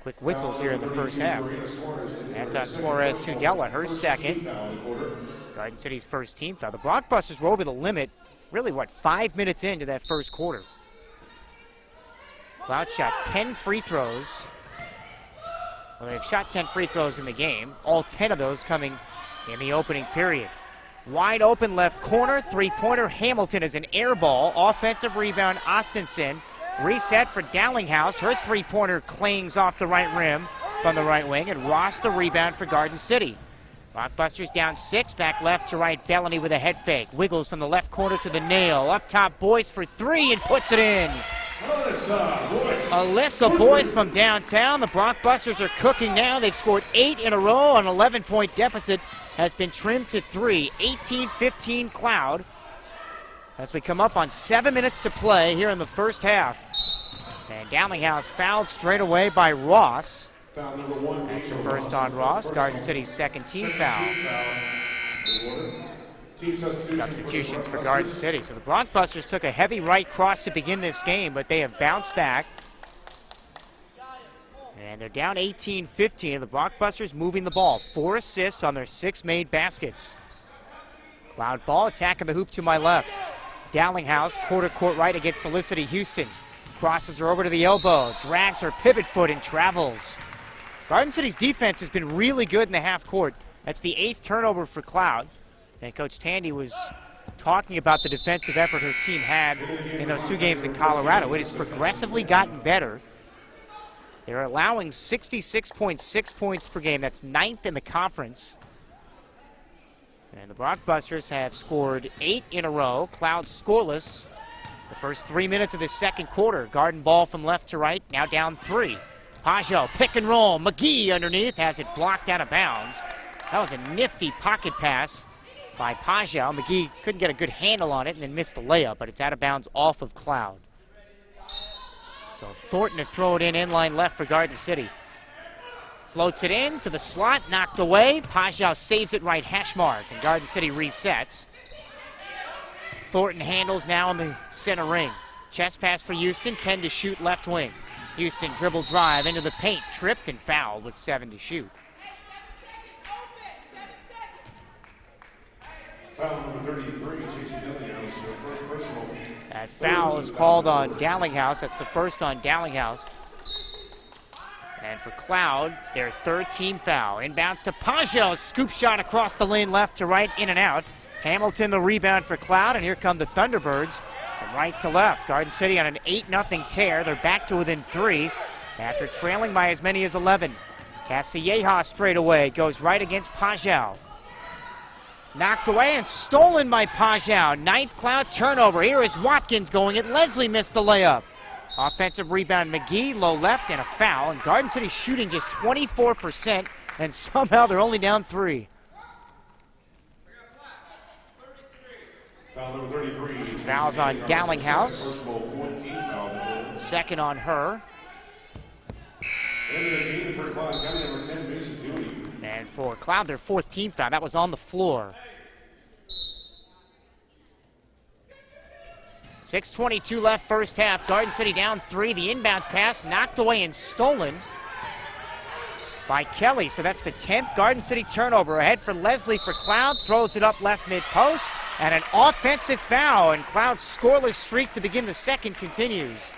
Quick whistles here in the first half. That's on Suarez Tudela, her second. Garden City's first team foul. The Blockbusters were over the limit, really, 5 minutes into that first quarter. Cloud shot 10 free throws. Well, they've shot 10 free throws in the game, all 10 of those coming in the opening period. Wide open left corner, three-pointer. Hamilton is an air ball. Offensive rebound, Austinson. Reset for Dallinghouse. Her three-pointer clings off the right rim from the right wing, and Ross the rebound for Garden City. Blockbusters down 6, back left to right. Bellany with a head fake. Wiggles from the left corner to the nail. Up top, Boyce for 3 and puts it in. Alyssa Boyce from downtown. The Blockbusters are cooking now. They've scored 8 in a row. An 11-point deficit has been trimmed to 3. 18-15 Cloud as we come up on 7 minutes to play here in the first half. And Dallinghouse fouled straight away by Ross. Foul number 1. That's the first on Ross. Garden City's second team foul. Substitutions for Garden City. So the Blockbusters took a heavy right cross to begin this game, but they have bounced back. And they're down 18-15. The Blockbusters moving the ball. 4 assists on their 6 made baskets. Cloud ball attacking the hoop to my left. Dallinghouse, court right against Felicity Houston. Crosses her over to the elbow. Drags her pivot foot and travels. Garden City's defense has been really good in the half court. That's the 8th turnover for Cloud. And Coach Tandy was talking about the defensive effort her team had in those 2 games in Colorado. It has progressively gotten better. They're allowing 66.6 points per game. That's 9th in the conference. And the Blockbusters have scored 8 in a row. Cloud scoreless the first 3 minutes of the second quarter. Garden ball from left to right, now down 3. Pajot, pick and roll. McGee underneath has it blocked out of bounds. That was a nifty pocket pass by Pajot. McGee couldn't get a good handle on it and then missed the layup, but it's out of bounds off of Cloud. So Thornton to throw it inline left for Garden City. Floats it in to the slot, knocked away. Pajot saves it right hash mark, and Garden City resets. Thornton handles now in the center ring. Chest pass for Houston, 10 to shoot left wing. Houston dribble drive into the paint, tripped and fouled with 7 to shoot. Foul number 33, Jason Dillinghouse, first personal. That foul is called on Dallinghouse. That's the first on Dallinghouse. And for Cloud, their 3rd team foul. Inbounds to Pajot. Scoop shot across the lane left to right, in and out. Hamilton the rebound for Cloud, and here come the Thunderbirds from right to left. Garden City on an 8-0 tear. They're back to within 3 after trailing by as many as 11. Castilleja straight away goes right against Pajot. Knocked away and stolen by Pajot. 9th Cloud turnover. Here is Watkins going it. Leslie missed the layup. Offensive rebound, McGee, low left, and a foul. And Garden City shooting just 24%, and somehow they're only down 3. Foul number 33. Fouls on Dallinghouse. Personal 14 foul. Second on her. And the game for Cloud County, number 10, Mason Dewey. And for Cloud, their 4th team foul. That was on the floor. 6:22 left first half. Garden City down 3. The inbounds pass knocked away and stolen by Kelly. So that's the 10th Garden City turnover. Ahead for Leslie for Cloud. Throws it up left mid-post. And an offensive foul. And Cloud's scoreless streak to begin the second continues.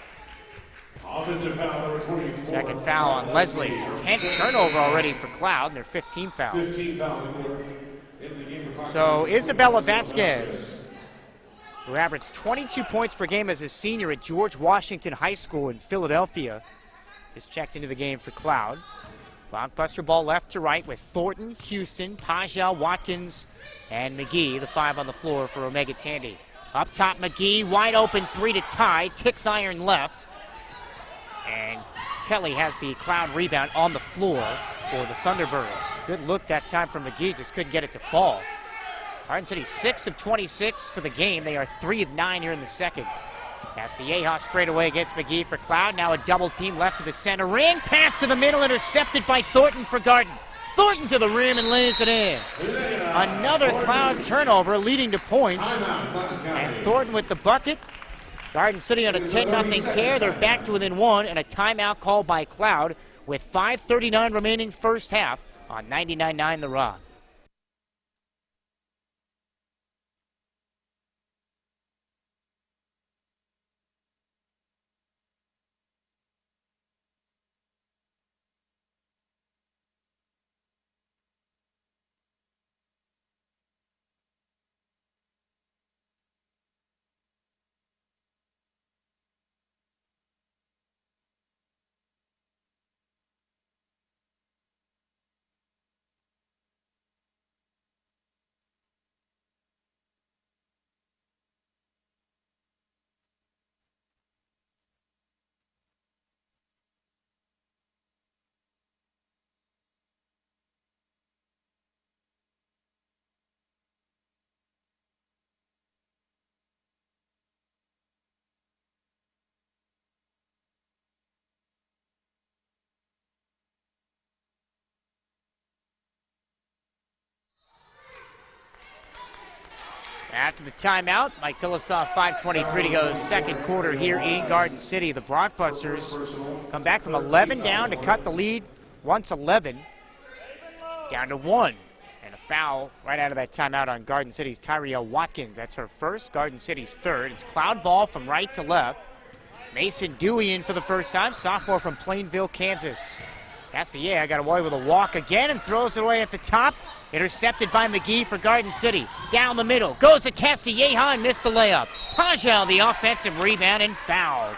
Offensive foul number 24. Second foul on Leslie. 10th turnover already for Cloud, and their 15th foul. 15 foul in the game for Cloud. So Isabella Vasquez, who averaged 22 points per game as a senior at George Washington High School in Philadelphia, is checked into the game for Cloud. Blockbuster ball left to right with Thornton, Houston, Pajot, Watkins, and McGee, the 5 on the floor for Omega Tandy. Up top, McGee, wide open 3 to tie, ticks iron left. And Kelly has the Cloud rebound on the floor for the Thunderbirds. Good look that time from McGee, just couldn't get it to fall. Garden City 6 of 26 for the game. They are 3 of 9 here in the second. Castilleja straight away against McGee for Cloud. Now a double team left to the center ring. Pass to the middle, intercepted by Thornton for Garden. Thornton to the rim and lays it in. Another Cloud turnover leading to points. And Thornton with the bucket. Garden City on a 10-0 tear. They're back to within 1, and a timeout called by Cloud with 5:39 remaining first half on 99.9 The Rock. After the timeout, Mike Philosoph, 5:23 to go, second quarter here in Garden City. The Blockbusters come back from 11 down to cut the lead once 11 down to 1. And a foul right out of that timeout on Garden City's Tyrielle Watkins. That's her first, Garden City's 3rd. It's Cloud ball from right to left. Mason Dewey in for the first time, sophomore from Plainville, Kansas. Castilla got away with a walk again and throws it away at the top. Intercepted by McGee for Garden City. Down the middle. Goes to Castilleja and missed the layup. Pajel the offensive rebound and fouled.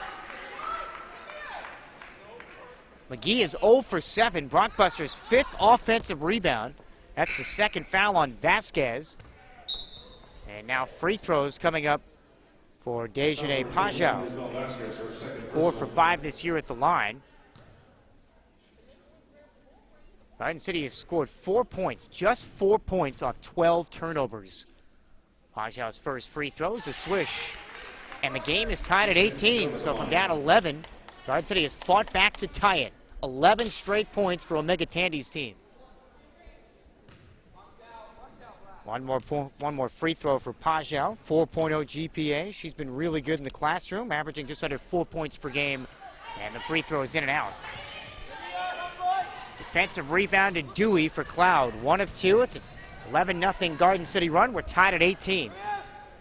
McGee is 0 for 7. Brockbusters' 5th offensive rebound. That's the 2nd foul on Vasquez. And now free throws coming up for Dejanay Pajel. 4 for 5 this year at the line. Garden City has scored 4 points, just 4 points off 12 turnovers. Pajel's first free throw is a swish. And the game is tied at 18, so from down 11, Garden City has fought back to tie it. 11 straight points for Omega Tandy's team. One more free throw for Pajel, 4.0 GPA. She's been really good in the classroom, averaging just under 4 points per game, and the free throw is in and out. Defensive rebound to Dewey for Cloud. 1 of 2. It's an 11-0 Garden City run. We're tied at 18.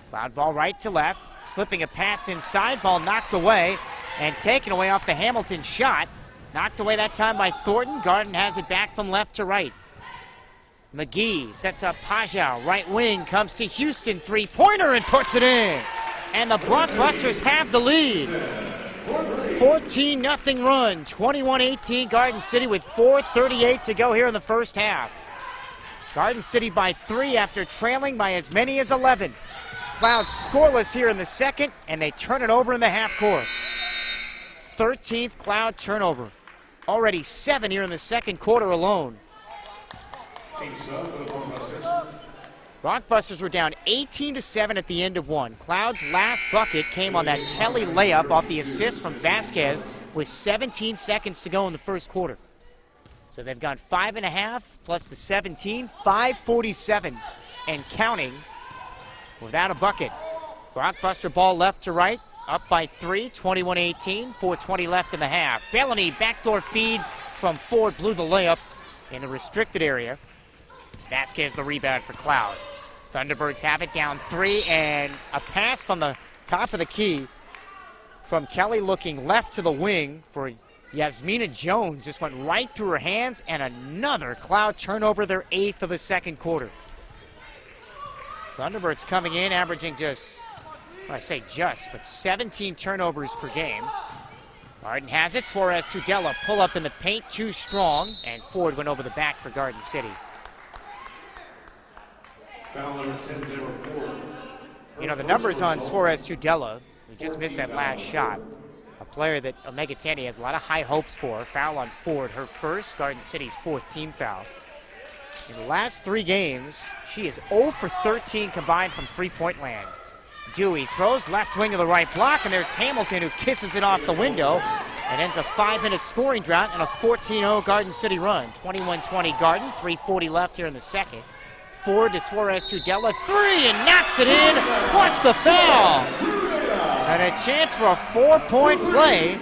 Cloud ball right to left. Slipping a pass inside. Ball knocked away and taken away off the Hamilton shot. Knocked away that time by Thornton. Garden has it back from left to right. McGee sets up Pajel. Right wing comes to Houston. Three-pointer and puts it in. And the Blockbusters have the lead. 14-0 run, 21-18 Garden City with 4:38 to go here in the first half. Garden City by 3 after trailing by as many as 11. Clouds scoreless here in the second, and they turn it over in the half court. 13th Cloud turnover. Already 7 here in the second quarter alone. Team sub for the Blockbusters. Blockbusters were down 18-7 at the end of 1. Cloud's last bucket came on that Kelly layup off the assist from Vasquez with 17 seconds to go in the first quarter. So they've gone 5.5 plus the 17, 5:47 and counting without a bucket. Blockbuster ball left to right, up by 3, 21-18, 4:20 left in the half. Bellany backdoor feed from Ford, blew the layup in the restricted area. Vasquez the rebound for Cloud. Thunderbirds have it down 3, and a pass from the top of the key from Kelly looking left to the wing for Yasmina Jones. Just went right through her hands, and another Cloud turnover, their 8th of the second quarter. Thunderbirds coming in, averaging just, well, I say just, but 17 turnovers per game. Garden has it. Suarez Tudela pull up in the paint, too strong, and Ford went over the back for Garden City. Foul number 10, number 4. You know, the numbers on Suarez Tudela, who just missed that last shot, a player that Omega Tandy has a lot of high hopes for. Foul on Ford, her first, Garden City's 4th team foul. In the last 3 games, she is 0 for 13 combined from three-point land. Dewey throws left wing of the right block, and there's Hamilton who kisses it off the window and ends a 5-minute scoring drought and a 14-0 Garden City run. 21-20 Garden, 3:40 left here in the second. Ford to Suarez Tudela, 3, and knocks it in, plus the foul. And a chance for a 4-point play.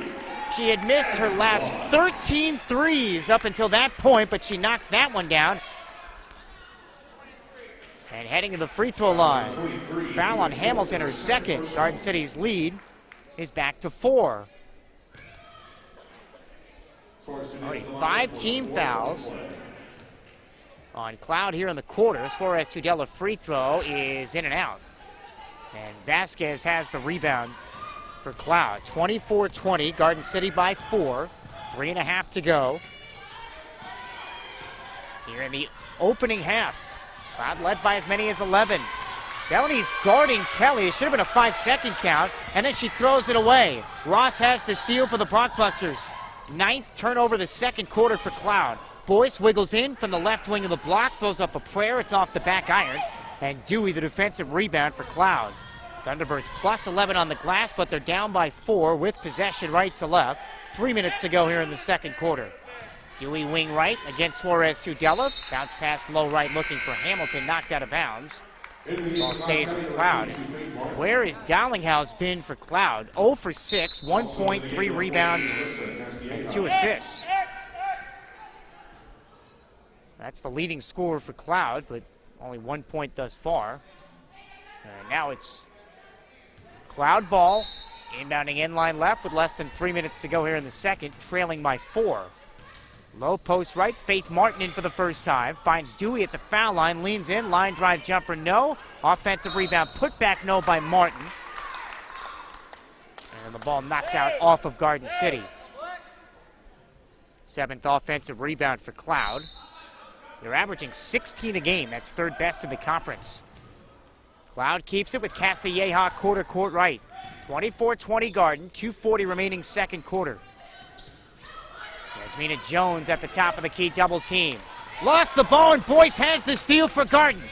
She had missed her last 13 threes up until that point, but she knocks that one down. And heading to the free throw line. Foul on Hamilton, her second. Garden City's lead is back to 4. Already 5 team fouls on Cloud here in the quarter. Suarez Tudela free throw is in and out. And Vasquez has the rebound for Cloud. 24-20, Garden City by 4. 3.5 to go. Here in the opening half. Cloud led by as many as 11. Bellany's guarding Kelly. It should have been a 5-second count, and then she throws it away. Ross has the steal for the Blockbusters. 9th turnover the second quarter for Cloud. Boyce wiggles in from the left wing of the block, throws up a prayer. It's off the back iron. And Dewey the defensive rebound for Cloud. Thunderbirds plus 11 on the glass, but they're down by 4 with possession right to left. 3 minutes to go here in the second quarter. Dewey wing right against Suarez Tudela. Bounce pass low right looking for Hamilton, knocked out of bounds. Ball stays with Cloud. Where has Dallinghouse been for Cloud? 0 for 6, 1.3 rebounds, and 2 assists. That's the leading scorer for Cloud, but only 1 point thus far. And now it's Cloud ball, inbounding inline left with less than 3 minutes to go here in the second, trailing by 4. Low post right, Faith Martin in for the first time. Finds Dewey at the foul line, leans in, line drive jumper, no. Offensive rebound, put back, no by Martin. And the ball knocked out off of Garden City. 7th offensive rebound for Cloud. They're averaging 16 a game. That's 3rd best in the conference. Cloud keeps it with Castilleja quarter court right. 24-20 Garden, 2:40 remaining second quarter. Yasmina Jones at the top of the key, double team. Lost the ball, and Boyce has the steal for Garden.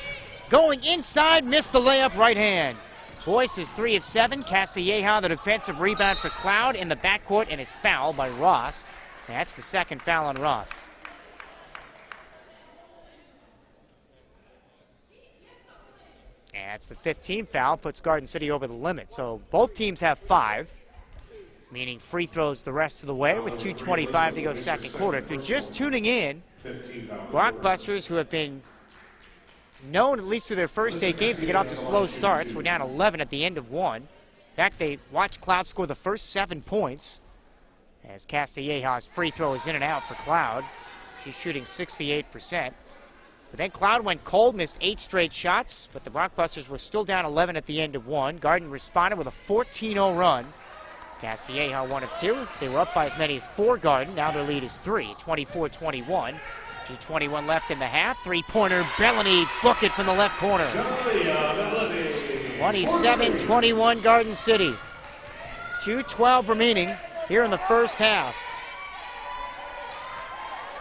Going inside, missed the layup, right hand. Boyce is 3 of 7. Castilleja, the defensive rebound for Cloud in the backcourt, and is fouled by Ross. That's the 2nd foul on Ross. And that's the 15th foul, puts Garden City over the limit. So both teams have 5. Meaning free throws the rest of the way with 2:25 to go second quarter. If you're just tuning in, Blockbusters, who have been known at least through their first 8 games to get off to slow starts, were down 11 at the end of 1. In fact, they watched Cloud score the first 7 points as Castilleja's free throw is in and out for Cloud. She's shooting 68%. But then Cloud went cold, missed 8 straight shots, but the Blockbusters were still down 11 at the end of 1. Garden responded with a 14-0 run. Castilleja 1 of 2. They were up by as many as 4 Garden. Now their lead is 3, 24-21. 2:21 left in the half. 3-pointer, Bellany, book it from the left corner. 27-21 Garden City. 2:12 remaining here in the first half.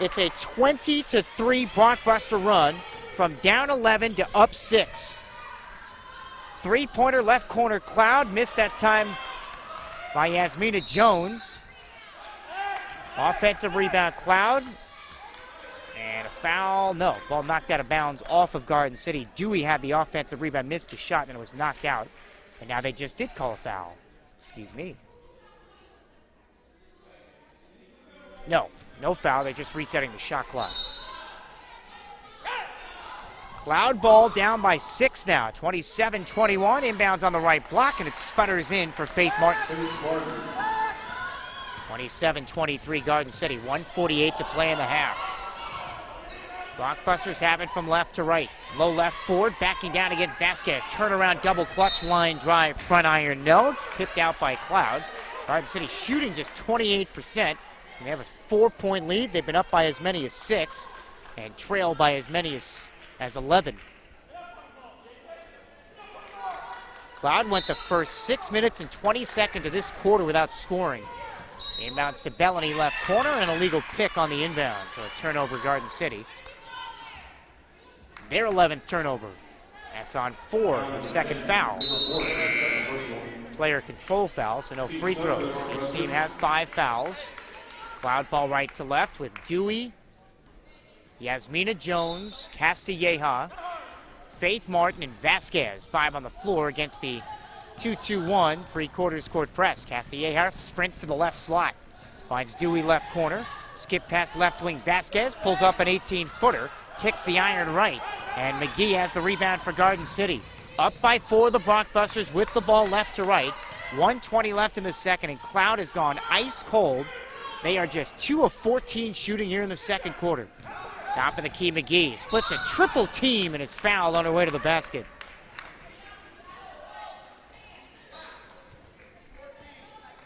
It's a 20-3 Blockbuster run from down 11 to up 6. 3-pointer, left corner, Cloud. Missed that time by Yasmina Jones. Offensive rebound, Cloud. And a foul, no. Ball knocked out of bounds off of Garden City. Dewey had the offensive rebound, missed the shot, and it was knocked out. And now they just did call a foul. Excuse me. No foul. They're just resetting the shot clock. Cloud ball down by 6 now. 27-21. Inbounds on the right block, and it sputters in for Faith Martin. 27-23 Garden City. 1:48 to play in the half. Blockbusters have it from left to right. Low left forward, backing down against Vasquez. Turnaround double clutch, line drive, front iron, no. Tipped out by Cloud. Garden City shooting just 28%. And they have a 4-point lead. They've been up by as many as 6 and trail by as many as 11. Cloud went the first 6 minutes and 20 seconds of this quarter without scoring. Inbounds to Bellany, left corner, and a legal pick on the inbound. So a turnover, Garden City. Their 11th turnover. That's on 4, their 2nd foul. Player control foul, so no free throws. Each team has 5 fouls. Cloud ball right to left with Dewey, Yasmina Jones, Castilleja, Faith Martin, and Vasquez. 5 on the floor against the 2-2-1, 3/4 court press. Castilleja sprints to the left slot. Finds Dewey left corner. Skip past left wing Vasquez. Pulls up an 18-footer. Ticks the iron right. And McGee has the rebound for Garden City. Up by 4, the Blockbusters with the ball left to right. 1:20 left in the second, and Cloud has gone ice cold. They are just 2 of 14 shooting here in the second quarter. Top of the key, McGee splits a triple team and is fouled on her way to the basket.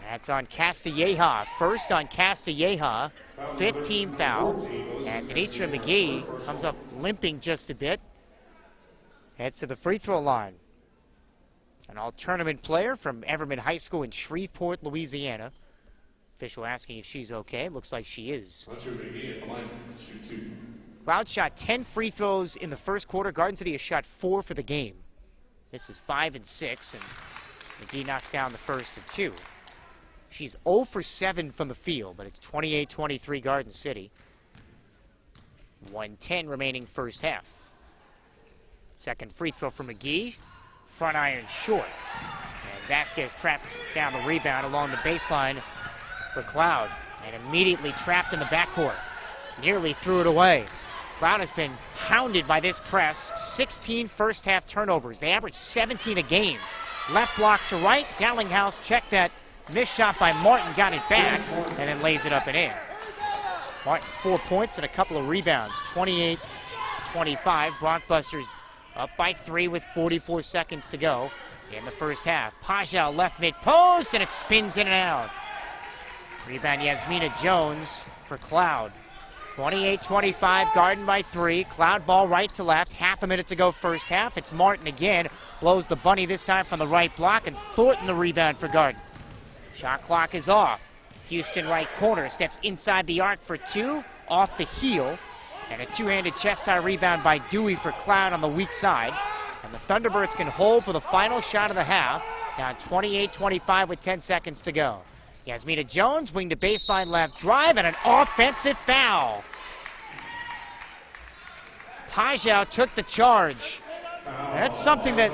That's on Castilleja. First on Castilleja. 5th team foul. And Denitra McGee comes up limping just a bit. Heads to the free throw line. An all-tournament player from Everman High School in Shreveport, Louisiana. Official asking if she's okay. Looks like she is. Cloud shot 10 free throws in the first quarter. Garden City has shot 4 for the game. This is 5 and 6, and McGee knocks down the first of 2. She's 0 for 7 from the field, but it's 28-23 Garden City. 1:10 remaining first half. Second free throw for McGee. Front iron short. And Vasquez trapped down the rebound along the baseline for Cloud. And immediately trapped in the backcourt. Nearly threw it away. Cloud has been hounded by this press. 16 first half turnovers. They average 17 a game. Left block to right. Dallinghouse checked that missed shot by Martin, got it back, and then lays it up and in. Martin, 4 points and a couple of rebounds. 28-25. Bronxbusters up by 3 with 44 seconds to go in the first half. Pajal left mid-post, and it spins in and out. Rebound Yasmina Jones for Cloud. 28-25, Garden by 3. Cloud ball right to left. Half a minute to go first half. It's Martin again. Blows the bunny this time from the right block, and Thornton the rebound for Garden. Shot clock is off. Houston right corner steps inside the arc for 2, off the heel. And a two-handed chest-high rebound by Dewey for Cloud on the weak side. And the Thunderbirds can hold for the final shot of the half. Down 28-25 with 10 seconds to go. Yasmina Jones, wing to baseline left drive, and an offensive foul. Pajal took the charge. And that's something that,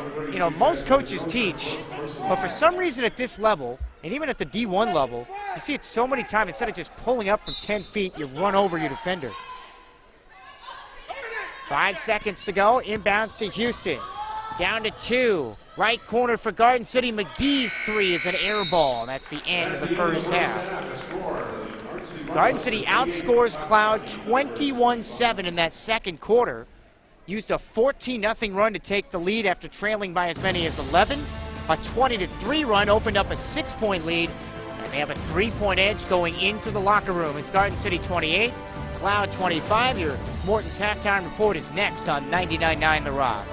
most coaches teach. But for some reason at this level, and even at the D1 level, you see it so many times. Instead of just pulling up from 10 feet, you run over your defender. 5 seconds to go. Inbounds to Houston. Down to 2. Right corner for Garden City. McGee's 3 is an air ball. That's the end of the first half. Garden City outscores Cloud 21-7 in that second quarter. Used a 14-0 run to take the lead after trailing by as many as 11. A 20-3 run opened up a 6-point lead. And they have a 3-point edge going into the locker room. It's Garden City 28. Cloud 25. Your Morton's halftime report is next on 99.9 The Rock.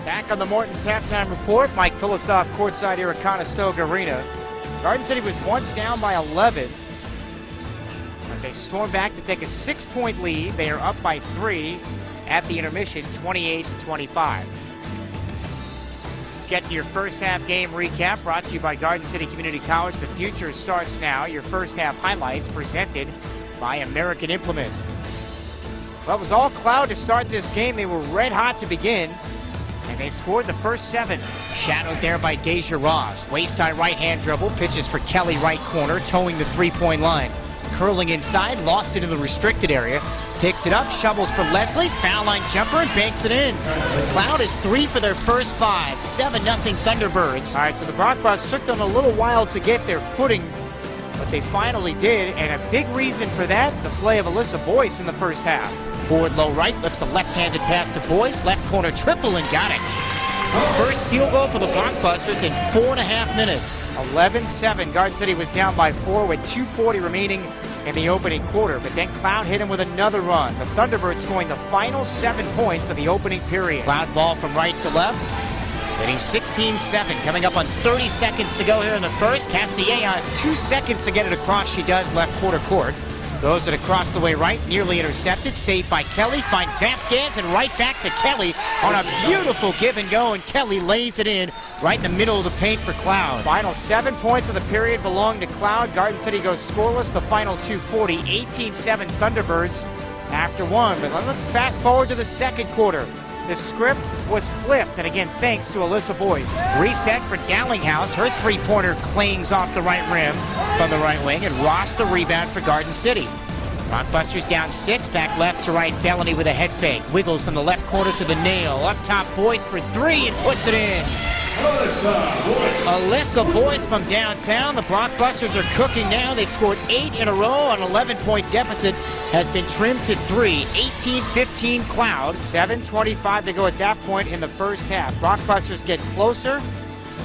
Back on the Morton's halftime report, Mike Philosoph courtside here at Conestoga Arena. Garden City was once down by 11. But they stormed back to take a 6-point lead. They are up by 3 at the intermission, 28-25. Let's get to your first half game recap, brought to you by Garden City Community College. The future starts now. Your first half highlights presented by American Implement. Well, it was all cloud to start this game. They were red hot to begin, and they scored the first 7. Shadowed there by Deja Ross. Waist-high right-hand dribble, pitches for Kelly right corner, towing the three-point line. Curling inside, lost it in the restricted area. Picks it up, shovels for Leslie, foul line jumper, and banks it in. The Cloud is 3 for their first 5, 7-0 Thunderbirds. All right, so the Brockbusts took them a little while to get their footing, but they finally did, and a big reason for that, the play of Alyssa Boyce in the first half. Forward low right, lips a left-handed pass to Boyce, left corner triple and got it. First field goal for the Blockbusters in 4.5 minutes. 11-7, Garden City was down by 4 with 2:40 remaining in the opening quarter, but then Cloud hit him with another run. The Thunderbirds scoring the final 7 points of the opening period. Cloud ball from right to left. Hitting 16-7, coming up on 30 seconds to go here in the first. Castilleja has 2 seconds to get it across. She does left quarter court. Throws it across the way right, nearly intercepted. Saved by Kelly, finds Vasquez, and right back to Kelly on a beautiful give and go, and Kelly lays it in right in the middle of the paint for Cloud. Final 7 points of the period belong to Cloud. Garden City goes scoreless. The final 2:40, 18-7 Thunderbirds after 1. But let's fast forward to the second quarter. The script was flipped, and again, thanks to Alyssa Boyce. Reset for Dallinghouse. Her three-pointer clings off the right rim from the right wing, and Ross the rebound for Garden City. Rockbusters down 6, back left to right. Bellany with a head fake. Wiggles from the left corner to the nail. Up top, Boyce for 3 and puts it in. Alyssa Boyce from downtown. The Blockbusters are cooking now. They've scored 8 in a row. An 11-point deficit has been trimmed to 3. 18-15 Cloud. 7:25 to go at that point in the first half. Blockbusters get closer.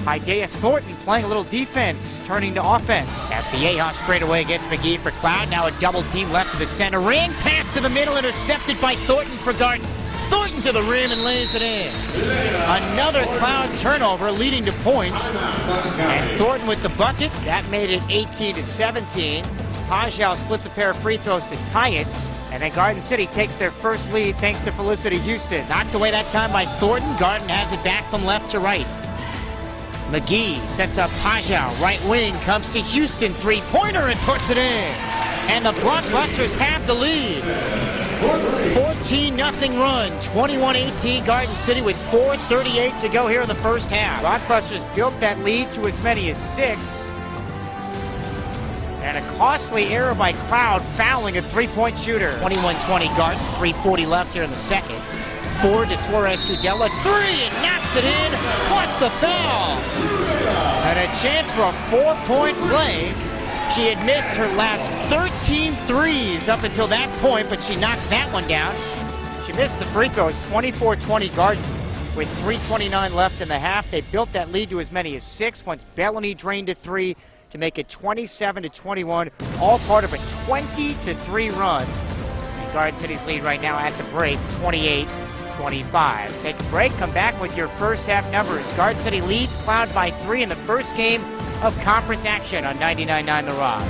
Isaiah Thornton playing a little defense, turning to offense. Castilleja straight away against McGee for Cloud. Now a double team left to the center ring. Pass to the middle, intercepted by Thornton for Garden. Thornton to the rim and lays it in. Another Cloud turnover leading to points. And Thornton with the bucket. That made it 18-17. Pajal splits a pair of free throws to tie it. And then Garden City takes their first lead thanks to Felicity Houston. Knocked away that time by Thornton. Garden has it back from left to right. McGee sets up Pajal. Right wing comes to Houston. Three-pointer and puts it in. And the Blockbusters have the lead. 14-0 run, 21-18 Garden City with 4:38 to go here in the first half. Blockbusters built that lead to as many as 6. And a costly error by Cloud, fouling a three-point shooter. 21-20 Garden, 3:40 left here in the second. Forward to Suarez Tudela, 3 and knocks it in, plus the foul. And a chance for a 4-point play. She had missed her last 13 threes up until that point, but she knocks that one down. She missed the free throws, 24-20 Garden. With 3:29 left in the half, they built that lead to as many as 6 once Bellany drained a 3 to make it 27-21, all part of a 20-3 run. And Garden City's lead right now at the break, 28-25. Take a break, come back with your first half numbers. Garden City leads Cloud by 3 in the first game of conference action on 99.9 The Rock.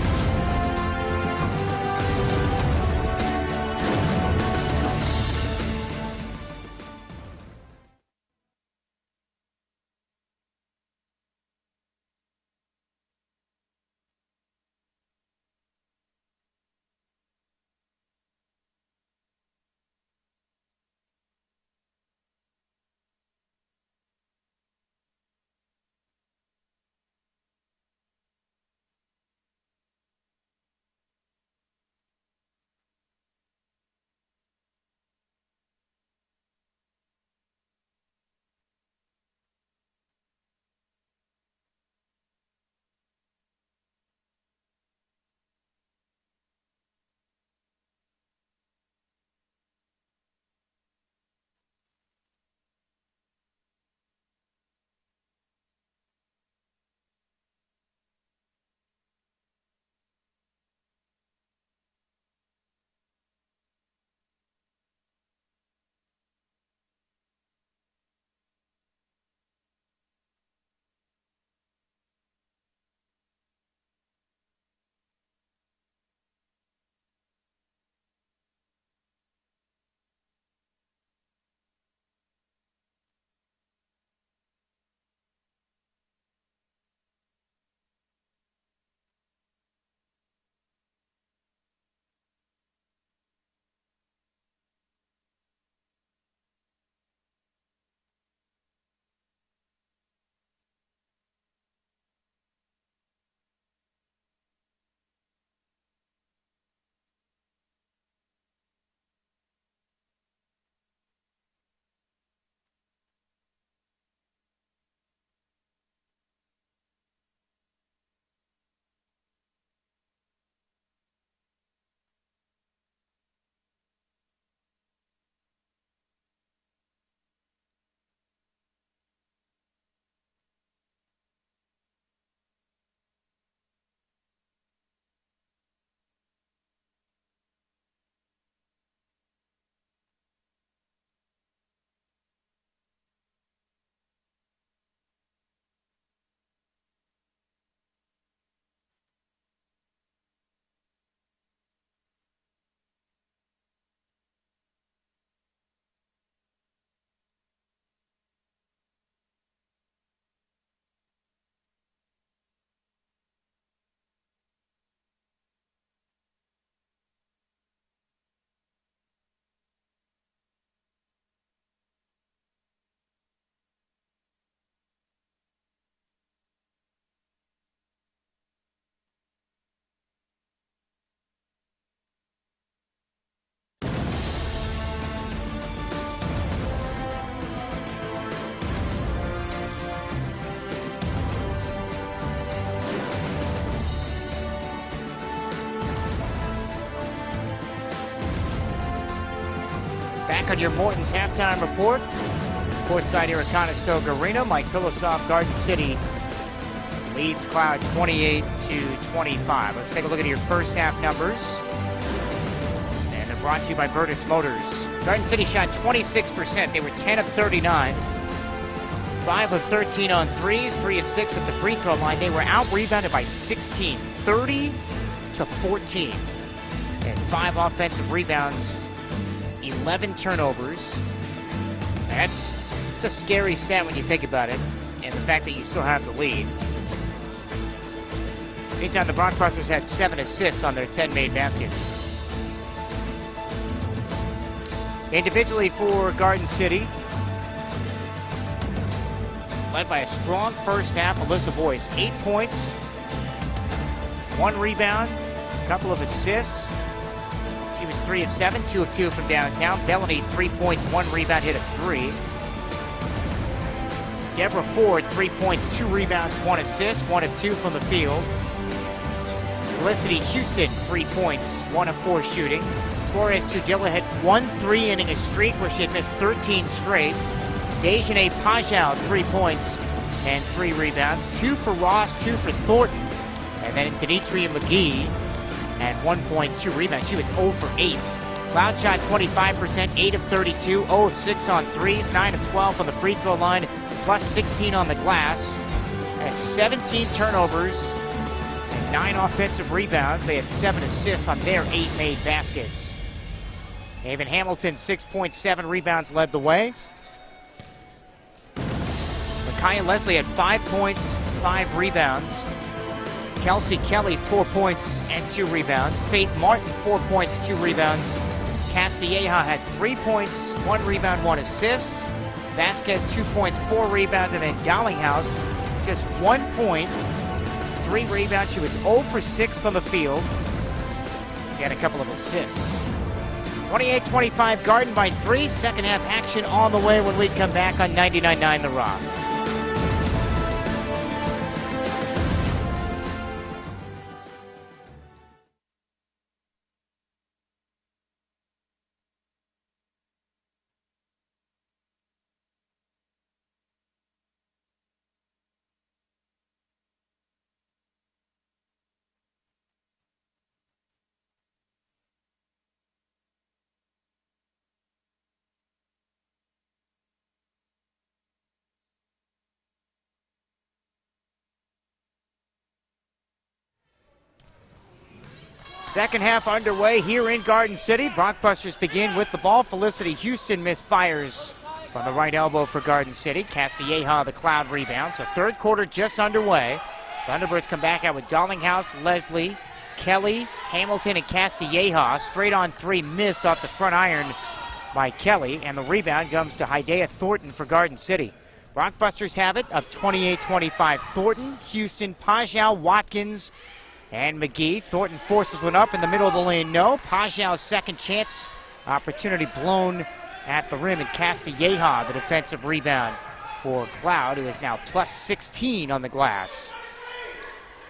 Back on your Morton's halftime report. Courtside here at Conestoga Arena. Mike Philosoph, Garden City leads Cloud 28-25. Let's take a look at your first half numbers. And they're brought to you by Virtus Motors. Garden City shot 26%. They were 10 of 39. 5 of 13 on threes, 3 of 6 at the free throw line. They were out-rebounded by 16, 30-14. And 5 offensive rebounds, 11 turnovers. It's a scary stat when you think about it, and the fact that you still have the lead. Meantime, the Broncbusters had 7 assists on their 10 made baskets. Individually for Garden City, led by a strong first half, Alyssa Boyce. 8 points, 1 rebound, a couple of assists. She was 3 of 7, 2 of 2 from downtown. Bellany, 3 points, 1 rebound, hit a 3. Deborah Ford, 3 points, 2 rebounds, 1 assist, 1 of 2 from the field. Felicity Houston, 3 points, 1 of 4 shooting. Flores Tudilla had 1 3-inning streak where she had missed 13 straight. Dejanay Pajau, 3 points and 3 rebounds. 2 for Ross, 2 for Thornton. And then Denitria McGee had 1 point, 2 rebounds. She was 0 for 8. Cloud shot 25%, 8 of 32, 0 of 6 on threes, 9 of 12 on the free throw line, plus 16 on the glass. And 17 turnovers and 9 offensive rebounds. They had 7 assists on their 8 made baskets. Haven Hamilton, 6.7 rebounds, led the way. Micaiah Leslie had 5 points, 5 rebounds. Kelsey Kelly, 4 points and 2 rebounds. Faith Martin, 4 points, 2 rebounds. Castilleja had 3 points, 1 rebound, 1 assist. Vasquez, 2 points, 4 rebounds. And then Gallinghouse, just 1 point, 3 rebounds. She was 0 for 6 from the field. She had a couple of assists. 28-25, Garden by 3. Second half action on the way when we come back on 99.9 The Rock. Second half underway here in Garden City. Broncbusters begin with the ball. Felicity Houston misfires from the right elbow for Garden City. Castilleja, the Cloud rebounds. The third quarter just underway. Thunderbirds come back out with Darlinghouse, Leslie, Kelly, Hamilton, and Castilleja. Straight on 3, missed off the front iron by Kelly. And the rebound comes to Hidea Thornton for Garden City. Broncbusters have it up 28-25. Thornton, Houston, Pajau, Watkins, and McGee. Thornton forces one up in the middle of the lane. No. Pajau's second chance opportunity blown at the rim. And Castilleja, the defensive rebound for Cloud, who is now plus 16 on the glass.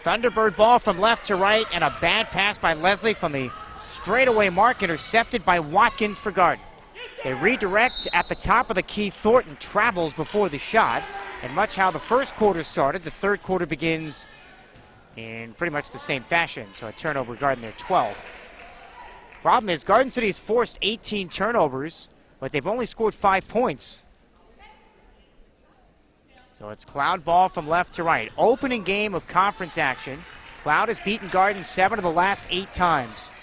Thunderbird ball from left to right, and a bad pass by Leslie from the straightaway mark, intercepted by Watkins for Garden. They redirect at the top of the key. Thornton travels before the shot. And much how the first quarter started, the third quarter begins in pretty much the same fashion. So a turnover, Garden their 12th. Problem is, Garden City's forced 18 turnovers, but they've only scored 5 points. So it's Cloud ball from left to right. Opening game of conference action. Cloud has beaten Garden 7 of the last 8 times.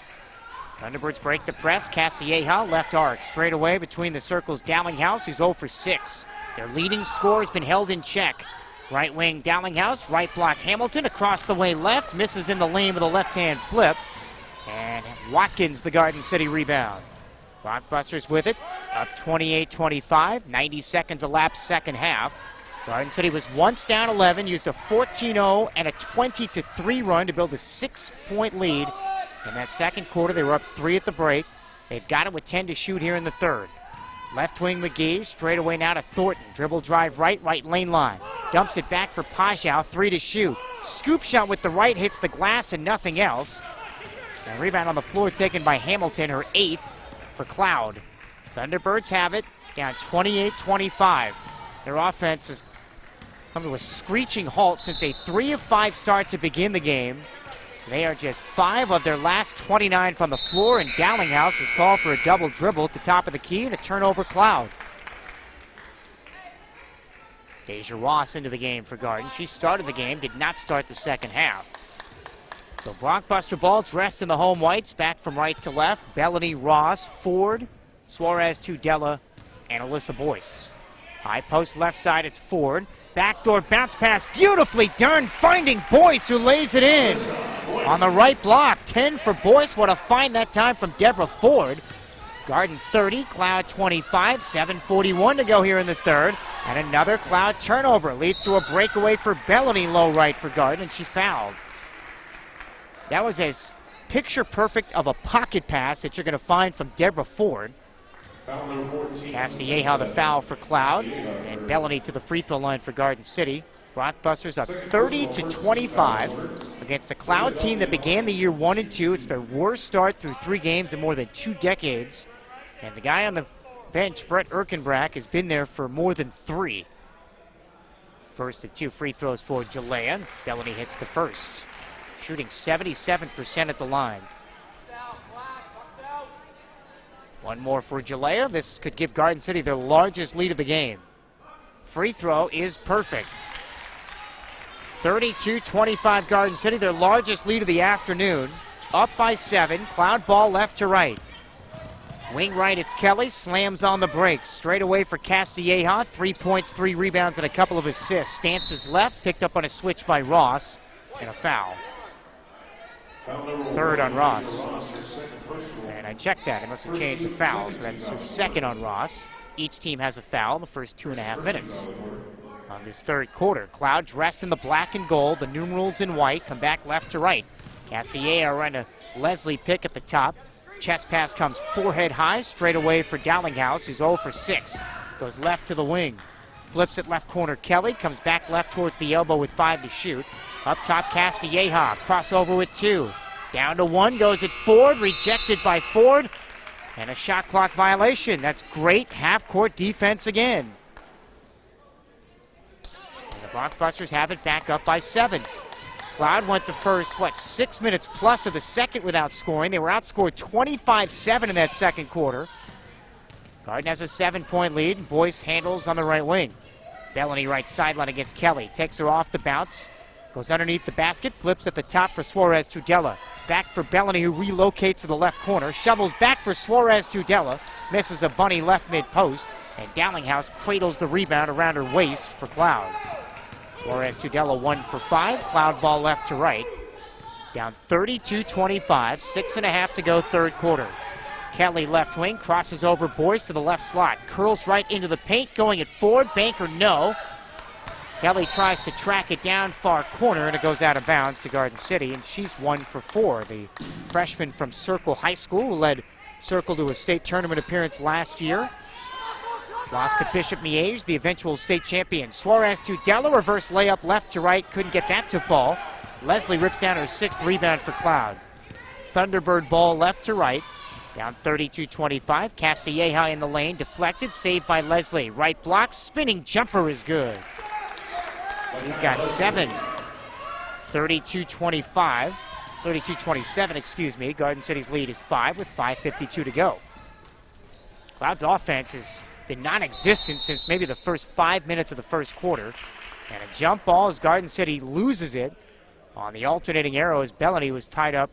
Thunderbirds break the press. Castilleja, left arc. Straight away between the circles, Dowlinghouse, who's 0 for 6. Their leading scorer has been held in check. Right wing Dowlinghouse, right block Hamilton, across the way left, misses in the lane with a left-hand flip. And Watkins, the Garden City rebound. Broncbusters with it, up 28-25, 90 seconds elapsed second half. Garden City was once down 11, used a 14-0 and a 20-3 run to build a 6-point lead. In that second quarter, they were up 3 at the break. They've got it with 10 to shoot here in the third. Left wing McGee, straight away now to Thornton. Dribble drive right lane line. Dumps it back for Pajau, 3 to shoot. Scoop shot with the right, hits the glass and nothing else. And rebound on the floor taken by Hamilton, her 8th for Cloud. Thunderbirds have it, down 28-25. Their offense has come to a screeching halt since a 3 of 5 start to begin the game. They are just 5 of their last 29 from the floor, and Dowlinghouse has called for a double dribble at the top of the key and a turnover Cloud. Deja Ross into the game for Garden. She started the game, did not start the second half. So blockbuster ball dressed in the home whites, back from right to left. Bellany, Ross, Ford, Suarez, Tudela, and Alyssa Boyce. High post left side, it's Ford. Backdoor bounce pass, beautifully done, finding Boyce, who lays it in. On the right block, 10 for Boyce. What a find that time from Deborah Ford. Garden 30, Cloud 25, 7:41 to go here in the third. And another Cloud turnover leads to a breakaway for Bellany, low right for Garden, and she's fouled. That was as picture perfect of a pocket pass that you're going to find from Deborah Ford. Castilleja the foul for Cloud, and Bellany to the free throw line for Garden City. Rockbusters up 30-25 against a Cloud team that began the year 1-2. It's their worst start through 3 games in more than 2 decades. And the guy on the bench, Brett Erkenbrack, has been there for more than 3. First of 2 free throws for Jalea. Bellany hits the first, shooting 77% at the line. One more for Jalea. This could give Garden City their largest lead of the game. Free throw is perfect. 32-25 Garden City, their largest lead of the afternoon. Up by 7. Cloud ball left to right. Wing right, it's Kelly. Slams on the brakes. Straight away for Castilleja. 3 points, 3 rebounds, and a couple of assists. Stances left, picked up on a switch by Ross, and a foul. Third on Ross. And I checked that. It must have changed the foul, so that's his second on Ross. Each team has a foul in the first 2.5 minutes of this third quarter. Cloud dressed in the black and gold, the numerals in white, come back left to right. Castilleja running a Leslie pick at the top. Chest pass comes forehead high, straight away for Dowlinghouse, who's 0 for 6. Goes left to the wing. Flips it left corner, Kelly. Comes back left towards the elbow with 5 to shoot. Up top, Castilleja. Crossover with 2. Down to 1, goes at Ford. Rejected by Ford. And a shot clock violation. That's great half-court defense again. And the Blockbusters have it back up by 7. Cloud went the first, 6 minutes plus of the second without scoring. They were outscored 25-7 in that second quarter. Garden has a 7-point lead, and Boyce handles on the right wing. Bellany right sideline against Kelly. Takes her off the bounce. Goes underneath the basket. Flips at the top for Suarez Tudela. Back for Bellany, who relocates to the left corner. Shovels back for Suarez Tudela. Misses a bunny left mid-post. And Dowlinghouse cradles the rebound around her waist for Cloud. Suarez Tudela 1 for 5. Cloud ball left to right. Down 32-25. 6.5 to go third quarter. Kelly left wing, crosses over Boyce to the left slot. Curls right into the paint, going at Ford. Banker no. Kelly tries to track it down far corner, and it goes out of bounds to Garden City, and she's 1 for 4. The freshman from Circle High School, who led Circle to a state tournament appearance last year. Lost to Bishop Miege, the eventual state champion. Suarez Tudela, reverse layup left to right, couldn't get that to fall. Leslie rips down her 6th rebound for Cloud. Thunderbird ball left to right. Down 32-25. Castilleja in the lane, deflected, saved by Leslie. Right block, spinning jumper is good. She's got 7. 32-25. 32-27, excuse me. Garden City's lead is 5 with 5:52 to go. Cloud's offense has been non-existent since maybe the first 5 minutes of the first quarter. And a jump ball as Garden City loses it on the alternating arrow as Bellany was tied up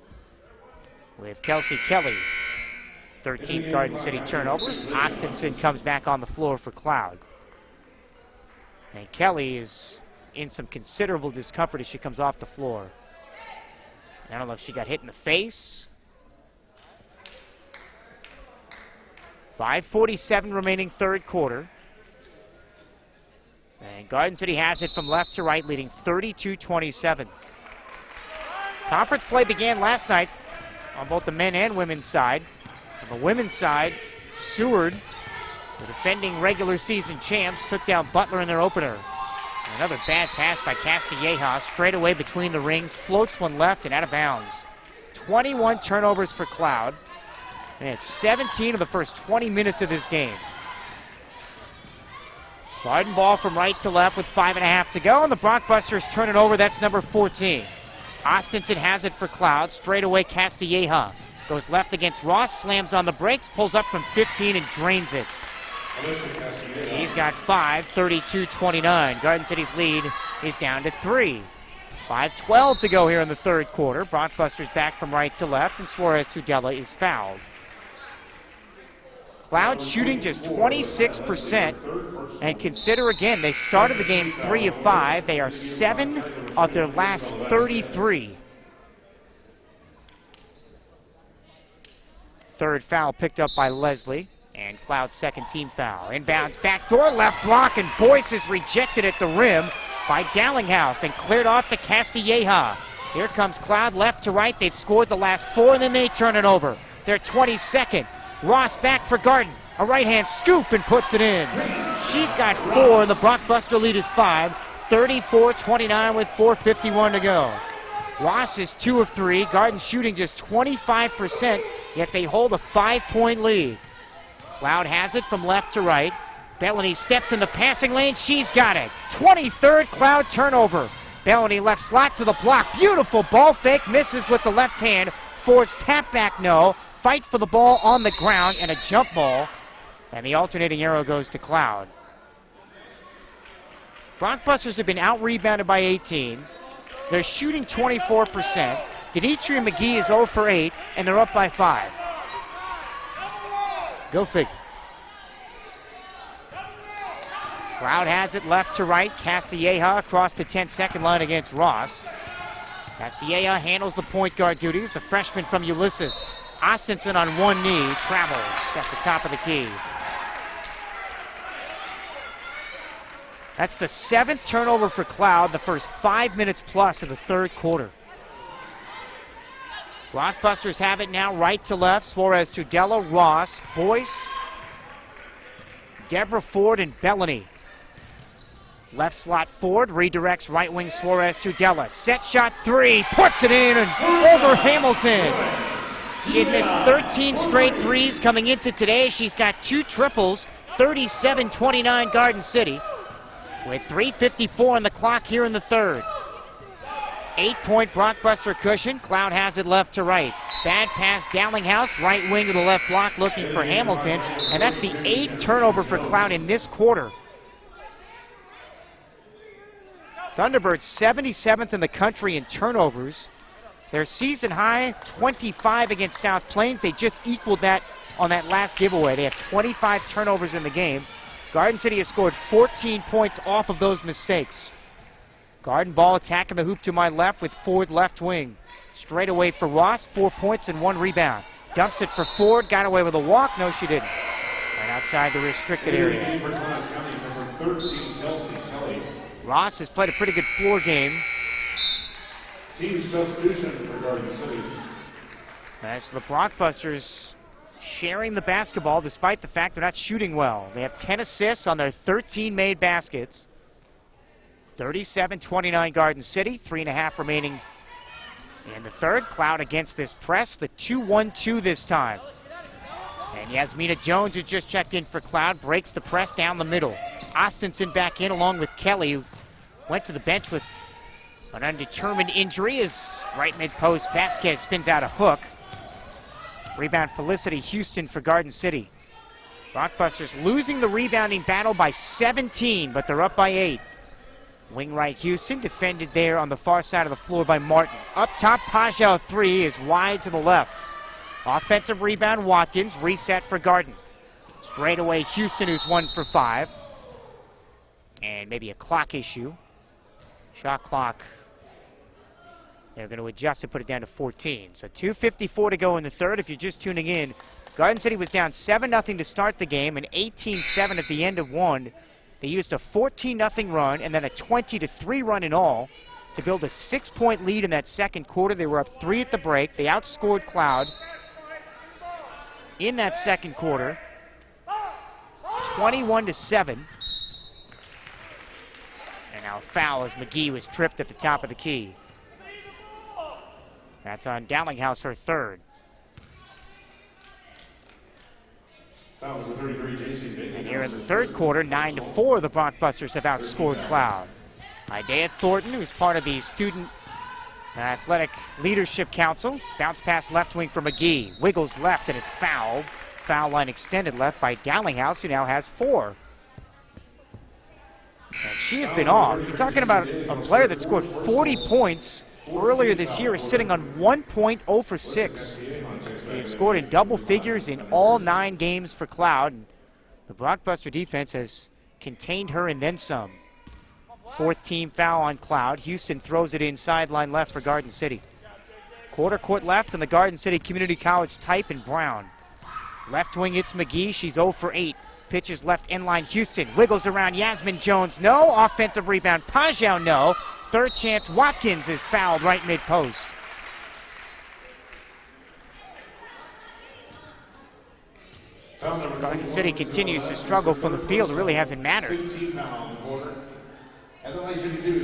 with Kelsey Kelly. 13th Garden City turnovers. Austinson comes back on the floor for Cloud. And Kelly is in some considerable discomfort as she comes off the floor. I don't know if she got hit in the face. 5:47 remaining third quarter. And Garden City has it from left to right, leading 32-27. Conference play began last night on both the men and women's side. On the women's side, Seward, the defending regular season champs, took down Butler in their opener. Another bad pass by Castilleja, straight away between the rings, floats one left and out of bounds. 21 turnovers for Cloud. And it's 17 of the first 20 minutes of this game. Garden ball from right to left with 5.5 to go, and the Brockbusters turn it over. That's number 14. Austinson has it for Cloud. Straight away, Castilleja goes left against Ross, slams on the brakes, pulls up from 15 and drains it. He's got 5, 32-29. Garden City's lead is down to 3. 5:12 to go here in the third quarter. Brockbusters back from right to left, and Suarez Tudela is fouled. Cloud shooting just 26%, and consider again, they started the game 3 of 5. They are 7 of their last 33. Third foul picked up by Leslie, and Cloud's second team foul. Inbounds, backdoor left block, and Boyce is rejected at the rim by Dallinghouse and cleared off to Castilleja. Here comes Cloud left to right. They've scored the last 4, and then they turn it over. They're 22nd. Ross back for Garden. A right-hand scoop and puts it in. She's got 4, and the Brockbuster lead is 5. 34-29 with 4:51 to go. Ross is 2 of 3. Garden shooting just 25%, yet they hold a 5-point lead. Cloud has it from left to right. Bellany steps in the passing lane. She's got it. 23rd Cloud turnover. Bellany left slot to the block. Beautiful ball fake. Misses with the left hand. Ford's tap back, no. Fight for the ball on the ground and a jump ball. And the alternating arrow goes to Cloud. Brockbusters have been out-rebounded by 18. They're shooting 24%. Denitria McGee is 0 for 8, and they're up by 5. Go figure. Cloud has it left to right. Castilleja across the 10-second line against Ross. Castilleja handles the point guard duties. The freshman from Ulysses. Austinson on one knee travels at the top of the key. That's the 7th turnover for Cloud, the first 5 minutes plus of the third quarter. Brockbusters have it now right to left. Suarez, Tudela, Ross, Boyce, Deborah Ford, and Bellany. Left slot Ford, redirects right wing Suarez, Tudela. Set shot 3, puts it in and over Hamilton. She had missed 13 straight threes coming into today. She's got 2 triples, 37-29 Garden City, with 3:54 on the clock here in the third. 8-point Brockbuster cushion. Cloud has it left to right. Bad pass, Dallinghouse, right wing to the left block looking for Hamilton, and that's the 8th turnover for Cloud in this quarter. Thunderbirds 77th in the country in turnovers. Their season high, 25 against South Plains. They just equaled that on that last giveaway. They have 25 turnovers in the game. Garden City has scored 14 points off of those mistakes. Garden ball attacking the hoop to my left with Ford left wing. Straight away for Ross, 4 points and 1 rebound. Dumps it for Ford, got away with a walk. No, she didn't. Right outside the restricted area. Ross has played a pretty good floor game. Team substitution for Garden City. As the Brockbusters sharing the basketball despite the fact they're not shooting well. They have 10 assists on their 13 made baskets. 37-29 Garden City, 3.5 remaining in the third. Cloud against this press, the 2-1-2 this time. And Yasmina Jones, who just checked in for Cloud, breaks the press down the middle. Austinson back in along with Kelly, who went to the bench with an undetermined injury as right mid-post Vasquez spins out a hook. Rebound Felicity Houston for Garden City. Brockbusters losing the rebounding battle by 17, but they're up by 8. Wing right Houston defended there on the far side of the floor by Martin. Up top, Pajel 3 is wide to the left. Offensive rebound Watkins, reset for Garden. Straight away Houston, who's 1 for 5. And maybe a clock issue. Shot clock. They're going to adjust and put it down to 14. So 2:54 to go in the third. If you're just tuning in, Garden City was down 7-0 to start the game and 18-7 at the end of one. They used a 14-0 run and then a 20-3 run in all to build a 6-point lead in that second quarter. They were up 3 at the break. They outscored Cloud in that second quarter, 21-7. And now a foul as McGee was tripped at the top of the key. That's on Dallinghouse, her third. Foul number 33, JC Bacon. And here in the third quarter, 9-4, the Brockbusters have outscored Cloud. Isaiah Thornton, who's part of the Student Athletic Leadership Council, bounce pass left wing for McGee. Wiggles left and is fouled. Foul line extended left by Dallinghouse, who now has 4. And she has been off. You're talking about a player that scored 40 points earlier this year, is sitting on 1 point, 0 for 6. He scored in double figures in all 9 games for Cloud. And the Blockbuster defense has contained her and then some. 4th team foul on Cloud. Houston throws it in sideline left for Garden City. Quarter court left on the Garden City Community College type in brown. Left wing, it's McGee. She's 0 for 8. Pitches left inline. Houston wiggles around Yasmin Jones. No. Offensive rebound. Pajau, no. Third chance. Watkins is fouled right mid-post. Garden City continues to struggle from the field. It really hasn't mattered.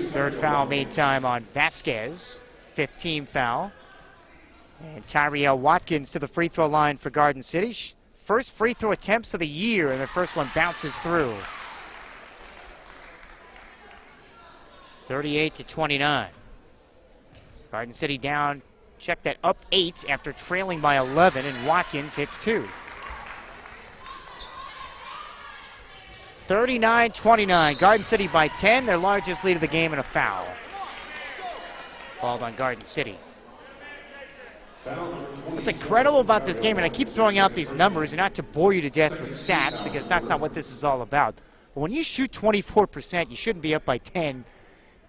Third foul made time on Vasquez. 5th team foul. And Tyriel Watkins to the free throw line for Garden City. First free throw attempts of the year, and the first one bounces through. 38-29. Garden City down, check that, up 8 after trailing by 11, and Watkins hits 2. 39-29, Garden City by 10, their largest lead of the game, and a foul. Balled on Garden City. What's incredible about this game, and I keep throwing out these numbers, and not to bore you to death with stats, because that's not what this is all about. But when you shoot 24%, you shouldn't be up by 10.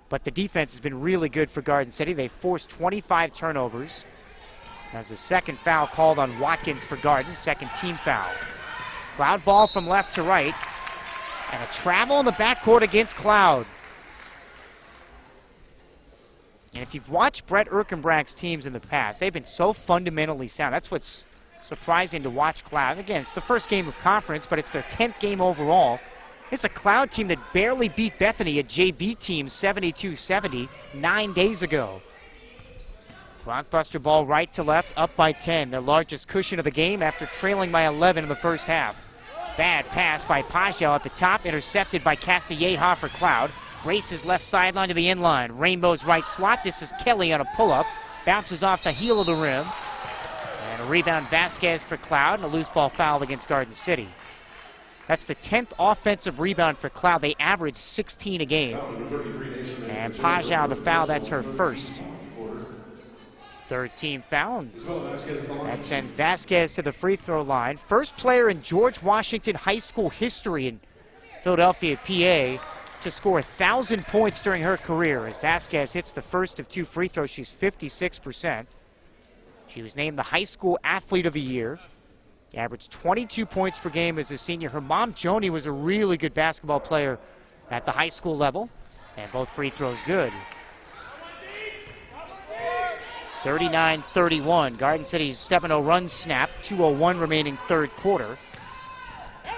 But the defense has been really good for Garden City. They forced 25 turnovers. That's the second foul called on Watkins for Garden, second team foul. Cloud ball from left to right. And a travel in the backcourt against Cloud. And if you've watched Brett Erkenbrack's teams in the past, they've been so fundamentally sound. That's what's surprising to watch Cloud. Again, it's the first game of conference, but it's their 10th game overall. It's a Cloud team that barely beat Bethany, a JV team, 72-70, 9 days ago. Blockbuster ball right to left, up by 10. Their largest cushion of the game after trailing by 11 in the first half. Bad pass by Pajau at the top, intercepted by Castilleja for Cloud. Races left sideline to the inline. Rainbow's right slot. This is Kelly on a pull-up. Bounces off the heel of the rim. And a rebound, Vasquez for Cloud, and a loose ball foul against Garden City. That's the 10th offensive rebound for Cloud. They average 16 a game. And Pajau, the foul, that's her first. Third team foul. That sends Vasquez to the free throw line. First player in George Washington High School history in Philadelphia, PA, to score 1,000 points during her career. As Vasquez hits the first of 2 free throws, she's 56%. She was named the High School Athlete of the Year. Averaged 22 points per game as a senior. Her mom, Joni, was a really good basketball player at the high school level. And both free throws good. 39-31. Garden City's 7-0 run snap. 2:01 remaining third quarter.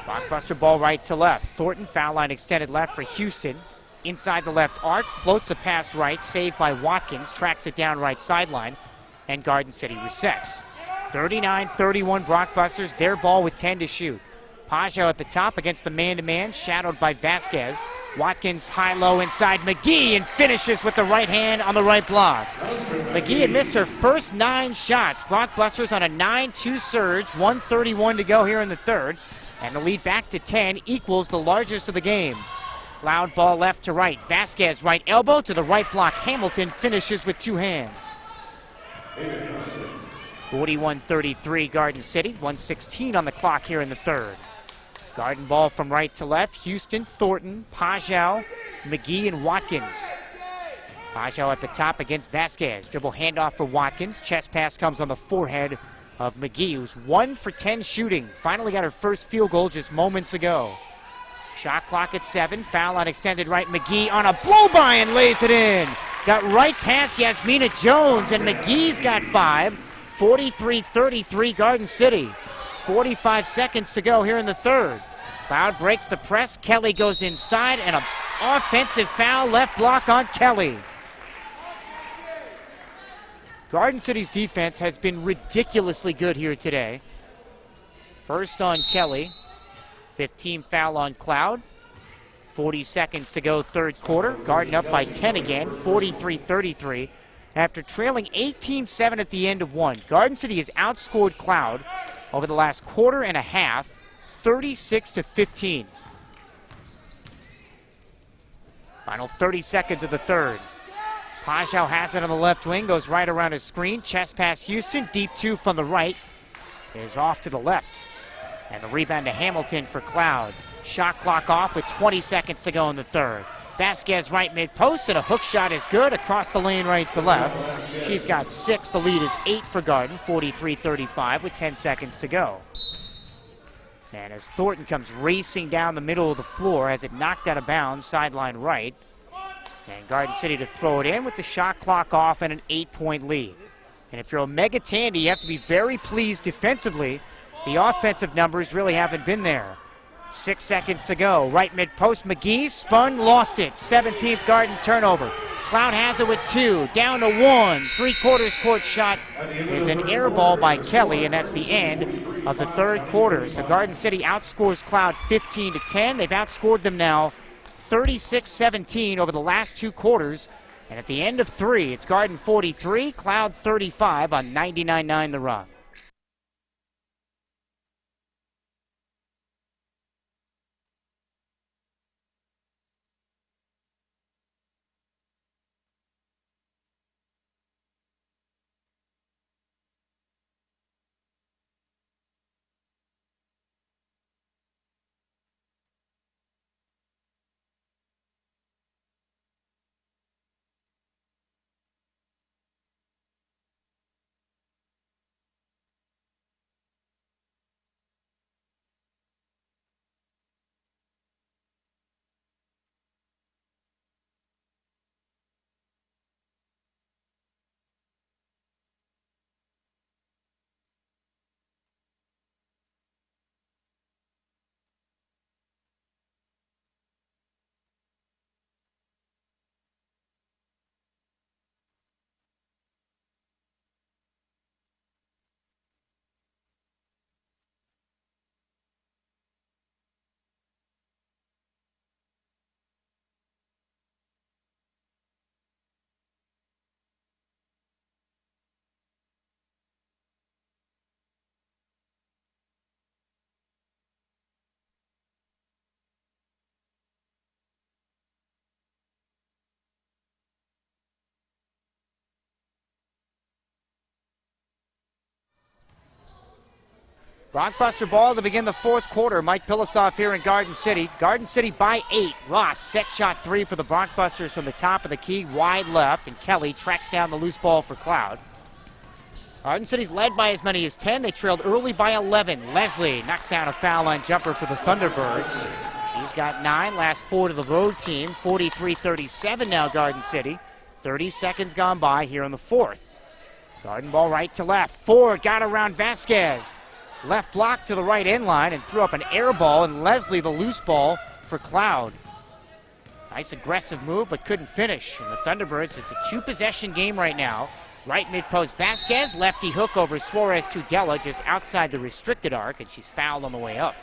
Blockbuster ball right to left. Thornton foul line extended left for Houston. Inside the left arc. Floats a pass right. Saved by Watkins. Tracks it down right sideline. And Garden City resets. 39-31 Blockbusters. Their ball with 10 to shoot. Pajau at the top against the man-to-man. Shadowed by Vasquez. Watkins high-low inside McGee and finishes with the right hand on the right block. McGee had missed her first 9 shots. Blockbusters on a 9-2 surge. 1:31 to go here in the third. And the lead back to 10 equals the largest of the game. Cloud ball left to right. Vasquez right elbow to the right block. Hamilton finishes with 2 hands. 41-33 Garden City. 1:16 on the clock here in the third. Garden ball from right to left. Houston, Thornton, Pajau, McGee, and Watkins. Pajau at the top against Vasquez. Dribble handoff for Watkins. Chest pass comes on the forehead of McGee, who's 1 for 10 shooting. Finally got her first field goal just moments ago. Shot clock at 7. Foul on extended right. McGee on a blow-by and lays it in. Got right past Yasmina Jones, and McGee's got 5. 43-33 Garden City. 45 seconds to go here in the third. Cloud breaks the press. Kelly goes inside, and an offensive foul left block on Kelly. Garden City's defense has been ridiculously good here today. First on Kelly. 15 foul on Cloud. 40 seconds to go third quarter. Garden up by 10 again, 43-33. After trailing 18-7 at the end of one, Garden City has outscored Cloud over the last quarter and a half, 36-15. Final 30 seconds of the third. Pajau has it on the left wing, goes right around his screen. Chest pass Houston, deep two from the right. Is off to the left. And the rebound to Hamilton for Cloud. Shot clock off with 20 seconds to go in the third. Vasquez right mid-post, and a hook shot is good across the lane right to left. She's got 6. The lead is 8 for Garden, 43-35 with 10 seconds to go. And as Thornton comes racing down the middle of the floor, has it knocked out of bounds, sideline right. And Garden City to throw it in with the shot clock off and an 8-point lead. And if you're Omega Tandy, you have to be very pleased defensively. The offensive numbers really haven't been there. 6 seconds to go. Right mid-post, McGee spun, lost it. 17th Garden turnover. Cloud has it with 2, down to 1. Three-quarters court shot is an air ball by Kelly, and that's the end of the third quarter. So Garden City outscores Cloud 15-10. They've outscored them now 36-17 over the last 2 quarters. And at the end of 3, it's Garden 43, Cloud 35 on 99.9 The Rock. Blockbuster ball to begin the fourth quarter. Mike Pilosoff here in Garden City. Garden City by 8. Ross, set shot 3 for the Blockbusters from the top of the key, wide left, and Kelly tracks down the loose ball for Cloud. Garden City's led by as many as 10. They trailed early by 11. Leslie knocks down a foul line jumper for the Thunderbirds. She's got 9, last 4 to the road team. 43-37 now Garden City. 30 seconds gone by here in the fourth. Garden ball right to left. 4 got around Vasquez. Left block to the right end line and threw up an air ball, and Leslie the loose ball for Cloud. Nice aggressive move, but couldn't finish. And the Thunderbirds, it's a 2-possession game right now. Right mid-post, Vasquez, lefty hook over Suarez Tudela just outside the restricted arc, and she's fouled on the way up.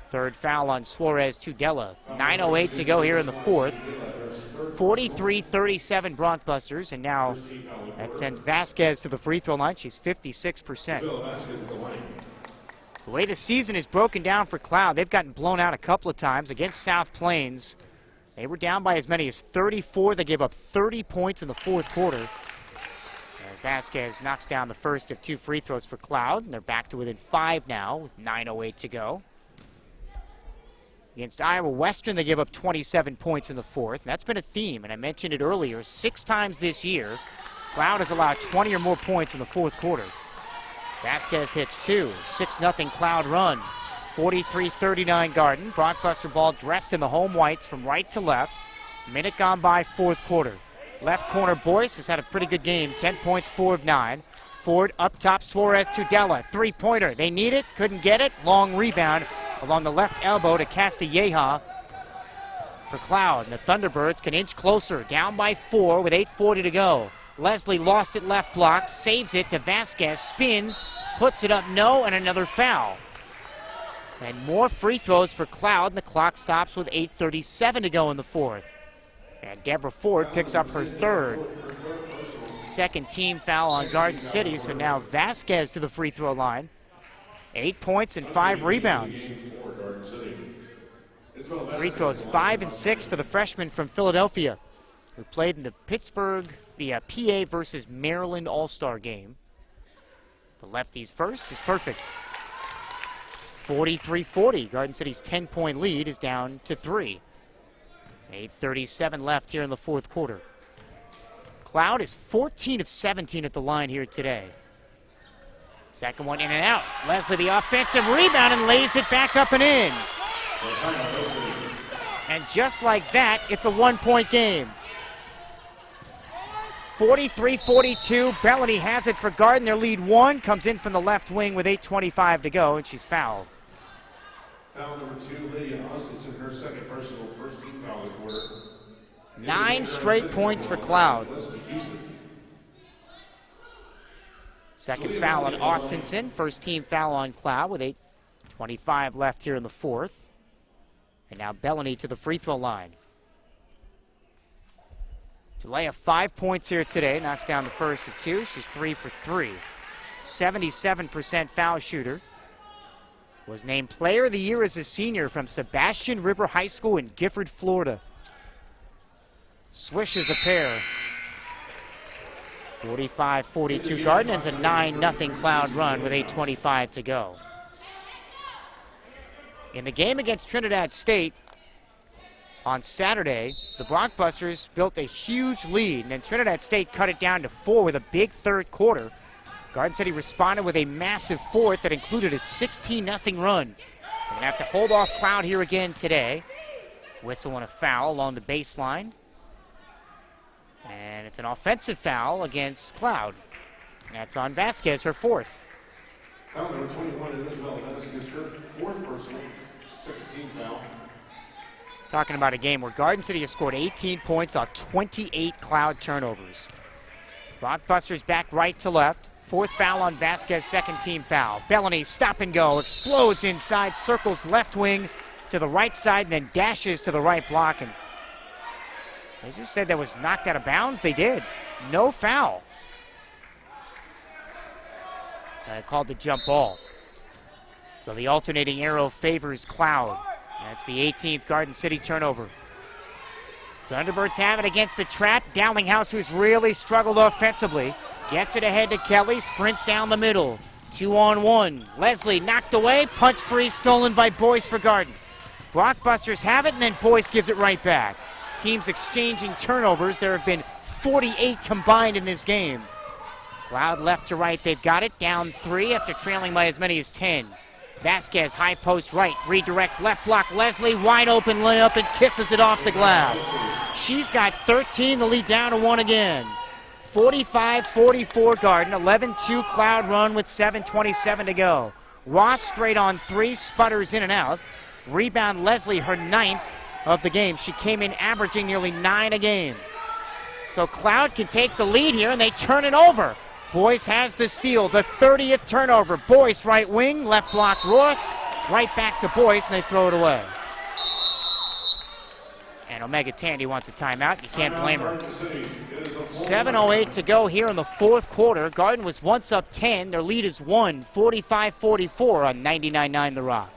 Third foul on Suarez Tudela. 9:08 to go here in the fourth. 43-37 Blockbusters, and now that sends Vasquez to the free throw line. She's 56%. The way the season is broken down for Cloud, they've gotten blown out a couple of times against South Plains. They were down by as many as 34. They gave up 30 points in the fourth quarter. As Vasquez knocks down the first of 2 free throws for Cloud, and they're back to within 5 now with 9:08 to go. Against Iowa Western, they give up 27 points in the fourth. And that's been a theme, and I mentioned it earlier. 6 times this year, Cloud has allowed 20 or more points in the fourth quarter. Vasquez hits 2. 6-0 Cloud run. 43-39 Garden. Blockbuster ball dressed in the home whites from right to left. Minute gone by, fourth quarter. Left corner, Boyce has had a pretty good game. 10 points, 4 of 9. Forward, up top, Suarez Tudela. 3-pointer. They need it, couldn't get it. Long rebound along the left elbow to Castilleja for Cloud. And the Thunderbirds can inch closer, down by 4 with 8:40 to go. Leslie lost it left block, saves it to Vasquez, spins, puts it up, no, and another foul. And more free throws for Cloud, and the clock stops with 8:37 to go in the fourth. And Deborah Ford picks up her third. Second team foul on Garden City, so now Vasquez to the free throw line. 8 points and 5 rebounds. Free throws 5 and 6 for the freshman from Philadelphia, who played in the PA versus Maryland All-Star game. The lefties first is perfect. 43-40. Garden City's 10-point lead is down to 3. 8:37 left here in the fourth quarter. Cloud is 14 of 17 at the line here today. Second one in and out. Leslie the offensive rebound and lays it back up and in. And just like that, it's a 1-point game. 43-42. Bellany has it for Garden. Their lead 1 comes in from the left wing with 8:25 to go, and she's fouled. Foul number 2, Lydia Austin, her second personal, first team foul of the quarter. 9 straight points for Cloud. Second foul on Austinson. First team foul on Cloud with 8:25 left here in the fourth. And now Bellany to the free throw line. Jalea 5 points here today. Knocks down the first of 2. She's 3 for 3. 77% foul shooter. Was named Player of the Year as a senior from Sebastian River High School in Gifford, Florida. Swishes a pair. 45-42 Garden, ends a 9-0 Cloud run with 8:25 to go. In the game against Trinidad State on Saturday, the Blockbusters built a huge lead, and then Trinidad State cut it down to 4 with a big third quarter. Garden City responded with a massive fourth that included a 16-0 run. They're going to have to hold off Cloud here again today. Whistle and a foul along the baseline. And it's an offensive foul against Cloud. That's on Vasquez, her fourth. Foul number 21, Isabel Vasquez, her fourth personal, second team foul. Talking about a game where Garden City has scored 18 points off 28 Cloud turnovers. Blockbusters back right to left. Fourth foul on Vasquez, second team foul. Bellany, stop and go, explodes inside, circles left wing to the right side, and then dashes to the right block. And they just said that was knocked out of bounds. They did. No foul. Called the jump ball. So the alternating arrow favors Cloud. That's the 18th Garden City turnover. Thunderbirds have it against the trap. Dowlinghouse, who's really struggled offensively, gets it ahead to Kelly, sprints down the middle. 2-on-1. Leslie knocked away, punch free, stolen by Boyce for Garden. Blockbusters have it, and then Boyce gives it right back. Teams exchanging turnovers. There have been 48 combined in this game. Cloud left to right, they've got it. Down 3 after trailing by as many as 10. Vasquez, high post right, redirects left block. Leslie, wide open layup and kisses it off the glass. She's got 13, the lead down to 1 again. 45-44 Garden, 11-2 Cloud run with 7:27 to go. Ross straight on 3, sputters in and out. Rebound Leslie, her 9th of the game. She came in averaging nearly 9 a game. So Cloud can take the lead here, and they turn it over. Boyce has the steal, the 30th turnover. Boyce right wing, left block Ross, right back to Boyce, and they throw it away. And Omega Tandy wants a timeout. You can't blame her. 7:08 to go here in the fourth quarter. Garden was once up 10. Their lead is 1, 45-44 on 99.9 The Rock.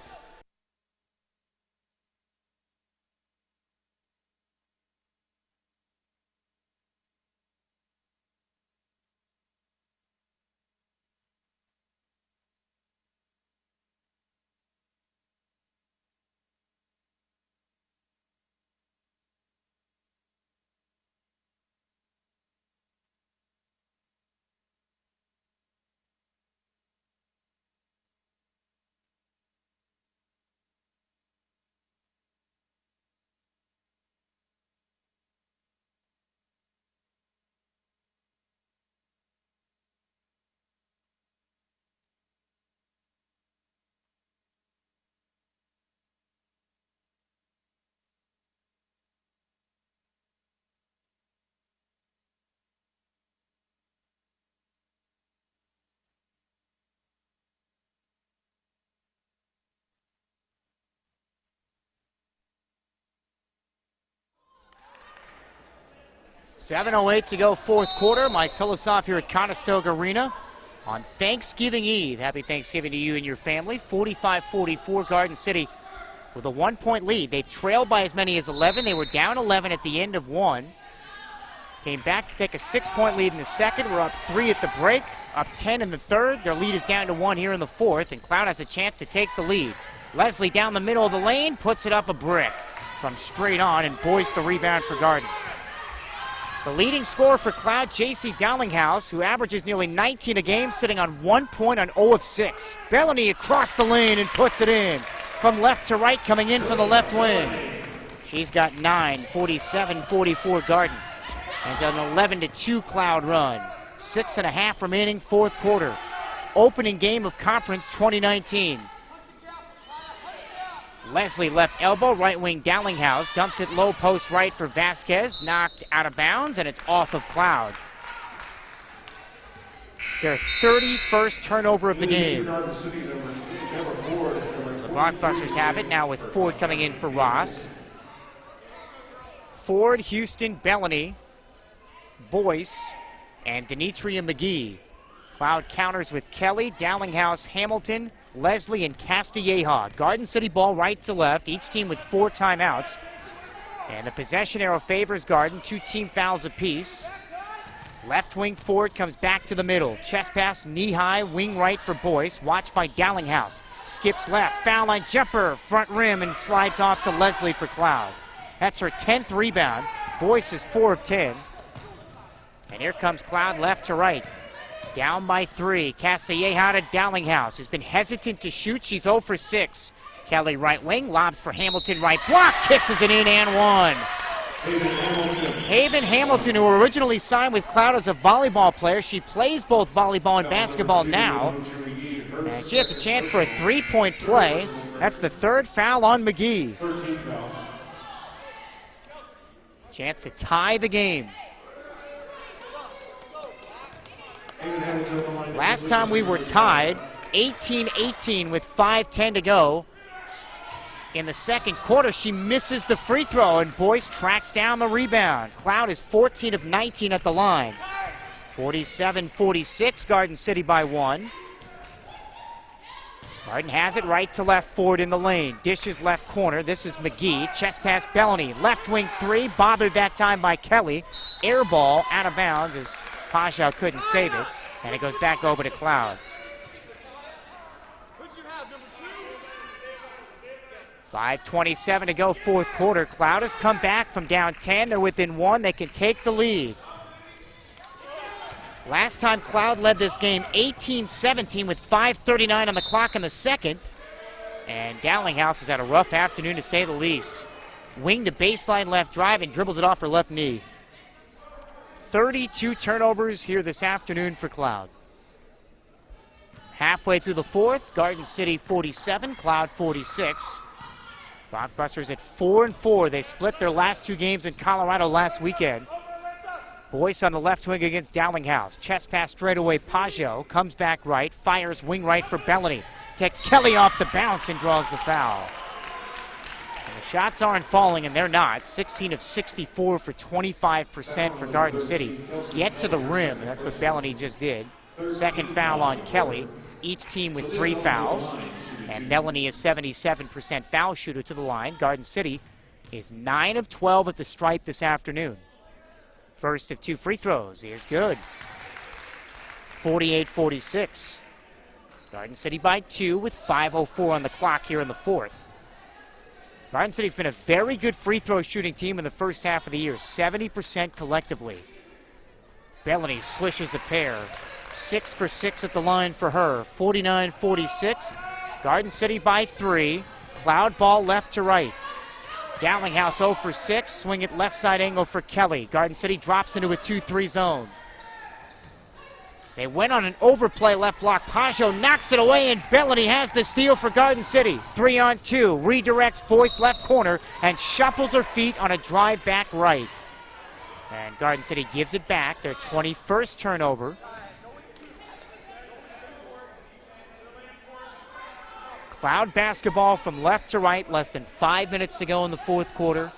7:08 to go, fourth quarter. Mike Pilosoff here at Conestoga Arena on Thanksgiving Eve. Happy Thanksgiving to you and your family. 45-44 Garden City with a 1-point lead. They've trailed by as many as 11. They were down 11 at the end of one. Came back to take a 6-point lead in the second. We're up 3 at the break, up 10 in the third. Their lead is down to 1 here in the fourth, and Cloud has a chance to take the lead. Leslie down the middle of the lane, puts it up a brick from straight on, and Boyce the rebound for Garden. The leading scorer for Cloud, J.C. Dowlinghouse, who averages nearly 19 a game, sitting on 1 point on 0 of 6. Bellany across the lane and puts it in. From left to right, coming in from the left wing. She's got 9, 47-44 Garden. And an 11-2 Cloud run. 6.5 remaining, fourth quarter. Opening game of conference 2019. Leslie left elbow, right wing Dowlinghouse, dumps it low post right for Vasquez, knocked out of bounds, and it's off of Cloud. Their 31st turnover of the game. The Blockbusters have it now with Ford coming in for Ross. Ford, Houston, Bellany, Boyce, and Denitria McGee. Cloud counters with Kelly, Dowlinghouse, Hamilton, Leslie, and Castilleja. Garden City ball right to left, each team with 4 timeouts. And the possession arrow favors Garden, 2 team fouls apiece. Left wing Ford comes back to the middle. Chest pass, knee high, wing right for Boyce. Watched by Dowlinghouse. Skips left, foul line jumper, front rim, and slides off to Leslie for Cloud. That's her 10th rebound. Boyce is 4 of 10. And here comes Cloud left to right. Down by 3. Castilleja to Dowlinghouse, who's been hesitant to shoot. She's 0 for 6. Kelly right wing, lobs for Hamilton, right block, kisses it in and one. Haven Hamilton, who originally signed with Cloud as a volleyball player. She plays both volleyball and basketball now. And she has a chance for a 3-point play. That's the 3rd foul on McGee. Chance to tie the game. Last time we were tied, 18-18 with 5:10 to go. In the second quarter, she misses the free throw, and Boyce tracks down the rebound. Cloud is 14 of 19 at the line. 47-46, Garden City by 1. Garden has it right to left, Ford in the lane. Dishes left corner. This is McGee. Chest pass Bellany. Left wing 3, bothered that time by Kelly. Air ball out of bounds as Pajau couldn't save it, and it goes back over to Cloud. 5:27 to go, fourth quarter. Cloud has come back from down 10. They're within 1. They can take the lead. Last time Cloud led this game 18-17 with 5:39 on the clock in the second. And Dowlinghouse has had a rough afternoon to say the least. Wing to baseline left drive and dribbles it off her left knee. 32 turnovers here this afternoon for Cloud. Halfway through the fourth, Garden City 47, Cloud 46. Blockbusters at 4-4. They split their last 2 games in Colorado last weekend. Boyce on the left wing against Dowlinghouse. Chest pass straight away. Pajau comes back right, fires wing right for Bellany. Takes Kelly off the bounce and draws the foul. And the shots aren't falling, and they're not. 16 of 64 for 25% for Garden City. Get to the rim, and that's what Bellany just did. Second foul on Kelly. Each team with 3 fouls. And Bellany is 77% foul shooter to the line. Garden City is 9 of 12 at the stripe this afternoon. First of 2 free throws is good. 48-46. Garden City by 2 with 5:04 on the clock here in the fourth. Garden City's been a very good free throw shooting team in the first half of the year, 70% collectively. Bellany swishes a pair. 6 for 6 at the line for her. 49-46. Garden City by 3. Cloud ball left to right. Dowlinghouse 0 for 6. Swing it left side angle for Kelly. Garden City drops into a 2-3 zone. They went on an overplay left block. Pajau knocks it away, and Bellany has the steal for Garden City. 3-on-2. Redirects Boyce left corner and shuffles her feet on a drive back right. And Garden City gives it back. Their 21st turnover. Cloud basketball from left to right, less than 5 minutes to go in the fourth quarter.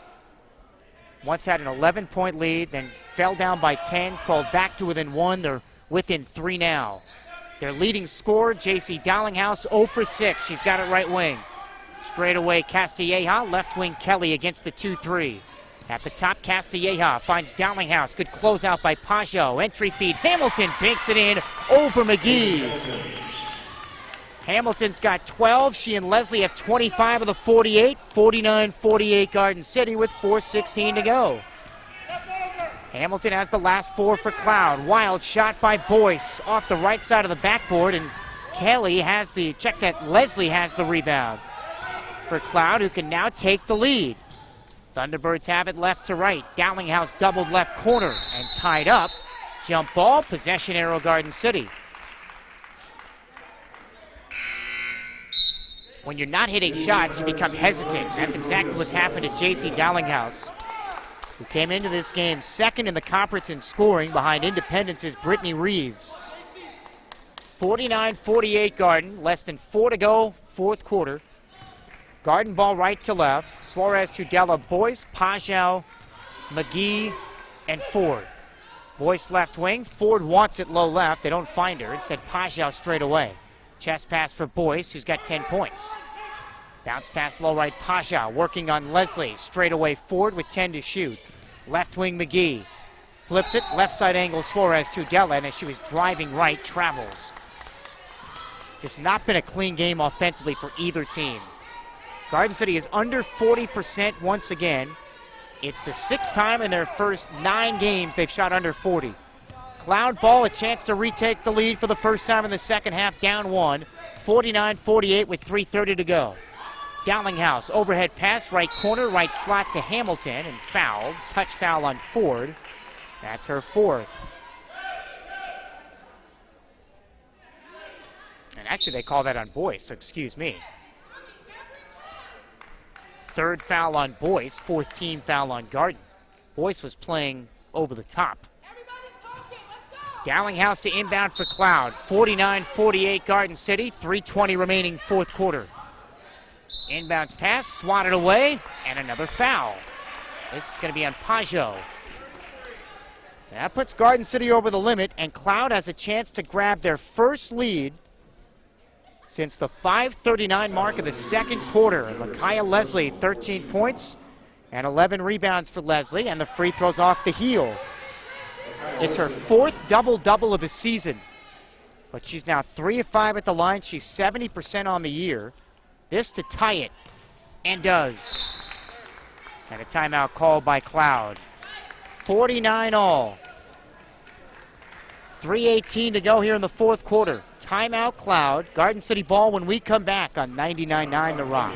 Once had an 11-point lead, then fell down by 10, crawled back to within 1. They're within 3 now. Their leading scorer, J.C. Dallinghouse, 0 for 6. She's got it right wing. Straight away, Castilleja, left wing Kelly against the 2-3. At the top, Castilleja finds Dallinghouse. Good closeout by Pajot. Entry feed, Hamilton banks it in over McGee. Hamilton's got 12. She and Leslie have 25 of the 48. 49-48 Garden City with 4:16 to go. Hamilton has the last 4 for Cloud. Wild shot by Boyce off the right side of the backboard, and Kelly has the check that Leslie has the rebound for Cloud, who can now take the lead. Thunderbirds have it left to right. Dallinghouse doubled left corner and tied up. Jump ball, possession arrow Garden City. When you're not hitting shots, you become hesitant. That's exactly what's happened to J.C. Dallinghouse, who came into this game second in the conference in scoring behind Independence's Brittany Reeves. 49-48 Garden, less than 4 to go, fourth quarter. Garden ball right to left. Suarez, Tudela, Boyce, Pajot, McGee, and Ford. Boyce left wing. Ford wants it low left. They don't find her. Instead, Pajot straight away. Chest pass for Boyce, who's got 10 points. Bounce pass low right, Pajot working on Leslie. Straight away, Ford with 10 to shoot. Left wing, McGee. Flips it, left side angle, Suarez, Tudela, and as she was driving right, travels. Just not been a clean game offensively for either team. Garden City is under 40% once again. It's the 6th time in their first 9 games they've shot under 40. Cloud ball, a chance to retake the lead for the first time in the second half, down 1. 49-48 with 3:30 to go. Dallinghouse, overhead pass, right corner, right slot to Hamilton, and fouled. Touch foul on Ford. That's her 4th. And actually they call that on Boyce, so excuse me. 3rd foul on Boyce, 4th team foul on Garden. Boyce was playing over the top. Dallinghouse to inbound for Cloud. 49-48 Garden City, 3:20 remaining fourth quarter. Inbounds pass, swatted away, and another foul. This is going to be on Pajot. That puts Garden City over the limit, and Cloud has a chance to grab their first lead since the 5:39 mark of the second quarter. Lakaya Leslie, 13 points and 11 rebounds for Leslie, and the free throws off the heel. It's her 4th double-double of the season, but she's now 3 of 5 at the line. She's 70% on the year. This to tie it, and does. And a timeout called by Cloud. 49 all. 3:18 to go here in the fourth quarter. Timeout Cloud. Garden City ball when we come back on 99.9 The Rock.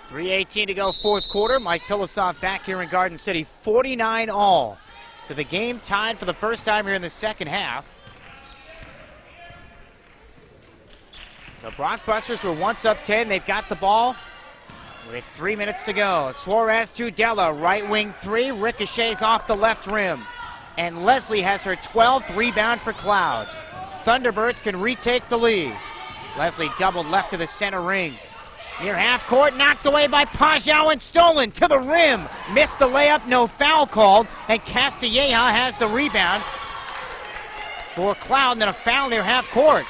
.318 to go fourth quarter. Mike Pilosoff back here in Garden City. 49 all. So the game tied for the first time here in the second half. The Brockbusters were once up 10. They've got the ball with 3 minutes to go. Suarez to Della. Right wing 3. Ricochets off the left rim. And Leslie has her 12th rebound for Cloud. Thunderbirds can retake the lead. Leslie doubled left to the center ring. Near half court, knocked away by Pajot and stolen to the rim. Missed the layup, no foul called, and Castilleja has the rebound for Cloud, and then a foul near half court.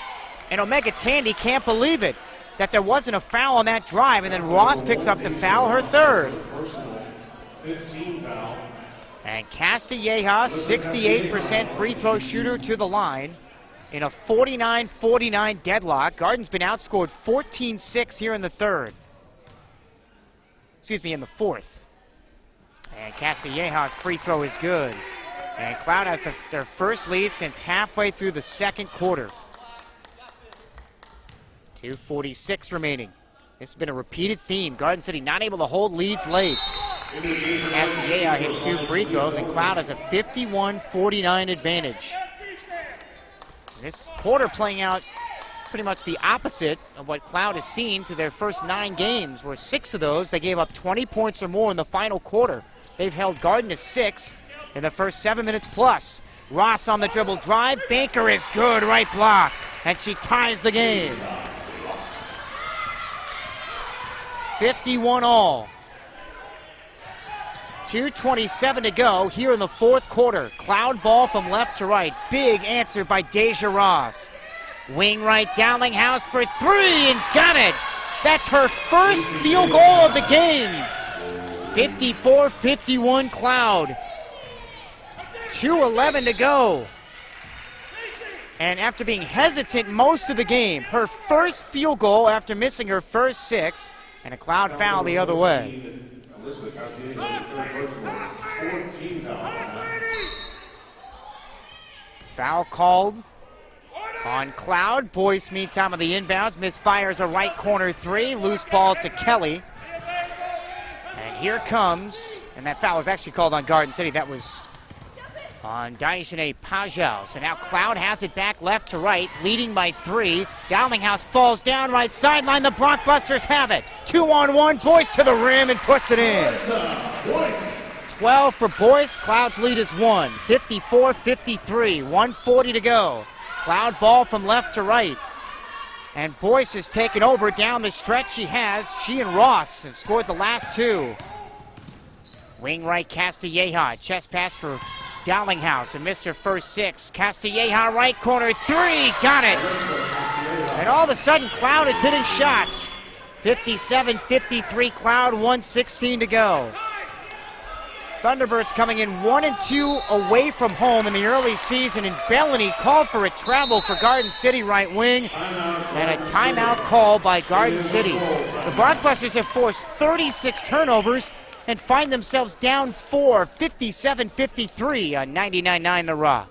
And Omega Tandy can't believe it, that there wasn't a foul on that drive, and then Ross picks up the foul, her 3rd. 15 foul. And Castilleja, 68% free throw shooter to the line. In a 49-49 deadlock. Garden's been outscored 14-6 here in the 3rd. Excuse me, in the 4th. And Castilleja's free throw is good. And Cloud has their first lead since halfway through the second quarter. 2:46 remaining. This has been a repeated theme. Garden City not able to hold leads late. Castilleja hits 2 free throws, and Cloud has a 51-49 advantage. This quarter playing out pretty much the opposite of what Cloud has seen to their first 9 games, where 6 of those they gave up 20 points or more in the final quarter. They've held Garden to 6 in the first 7 minutes plus. Ross on the dribble drive. Baker is good, right block, and she ties the game. 51 all. 2:27 to go here in the fourth quarter. Cloud ball from left to right. Big answer by Deja Ross. Wing right, Dowlinghouse for 3, and got it. That's her first field goal of the game. 54-51 Cloud. 2:11 to go. And after being hesitant most of the game, her first field goal after missing her first 6, and a Cloud foul the other way. Foul called on Cloud. Boyce, meantime, on the inbounds, misfires a right corner 3. Loose ball to Kelly. And here comes, and that foul was actually called on Garden City. That was on Daishane Pajau. So now Cloud has it back left to right, leading by 3. Dowlinghouse falls down right sideline. The Brockbusters have it. 2-on-1. Boyce to the rim and puts it in. 12 for Boyce. Cloud's lead is 1. 54-53. 1:40 to go. Cloud ball from left to right. And Boyce has taken over down the stretch. She and Ross have scored the last 2. Wing right, Castilleja. Chest pass for Dowlinghouse and missed her first 6. Castilleja right corner 3. Got it. And all of a sudden, Cloud is hitting shots. 57-53 Cloud, 1:16 to go. Thunderbirds coming in 1-2 away from home in the early season, and Bellany called for a travel for Garden City right wing, and a timeout call by Garden City. The Brockbusters have forced 36 turnovers and find themselves down 4, 57-53 on 99.9 The Rock.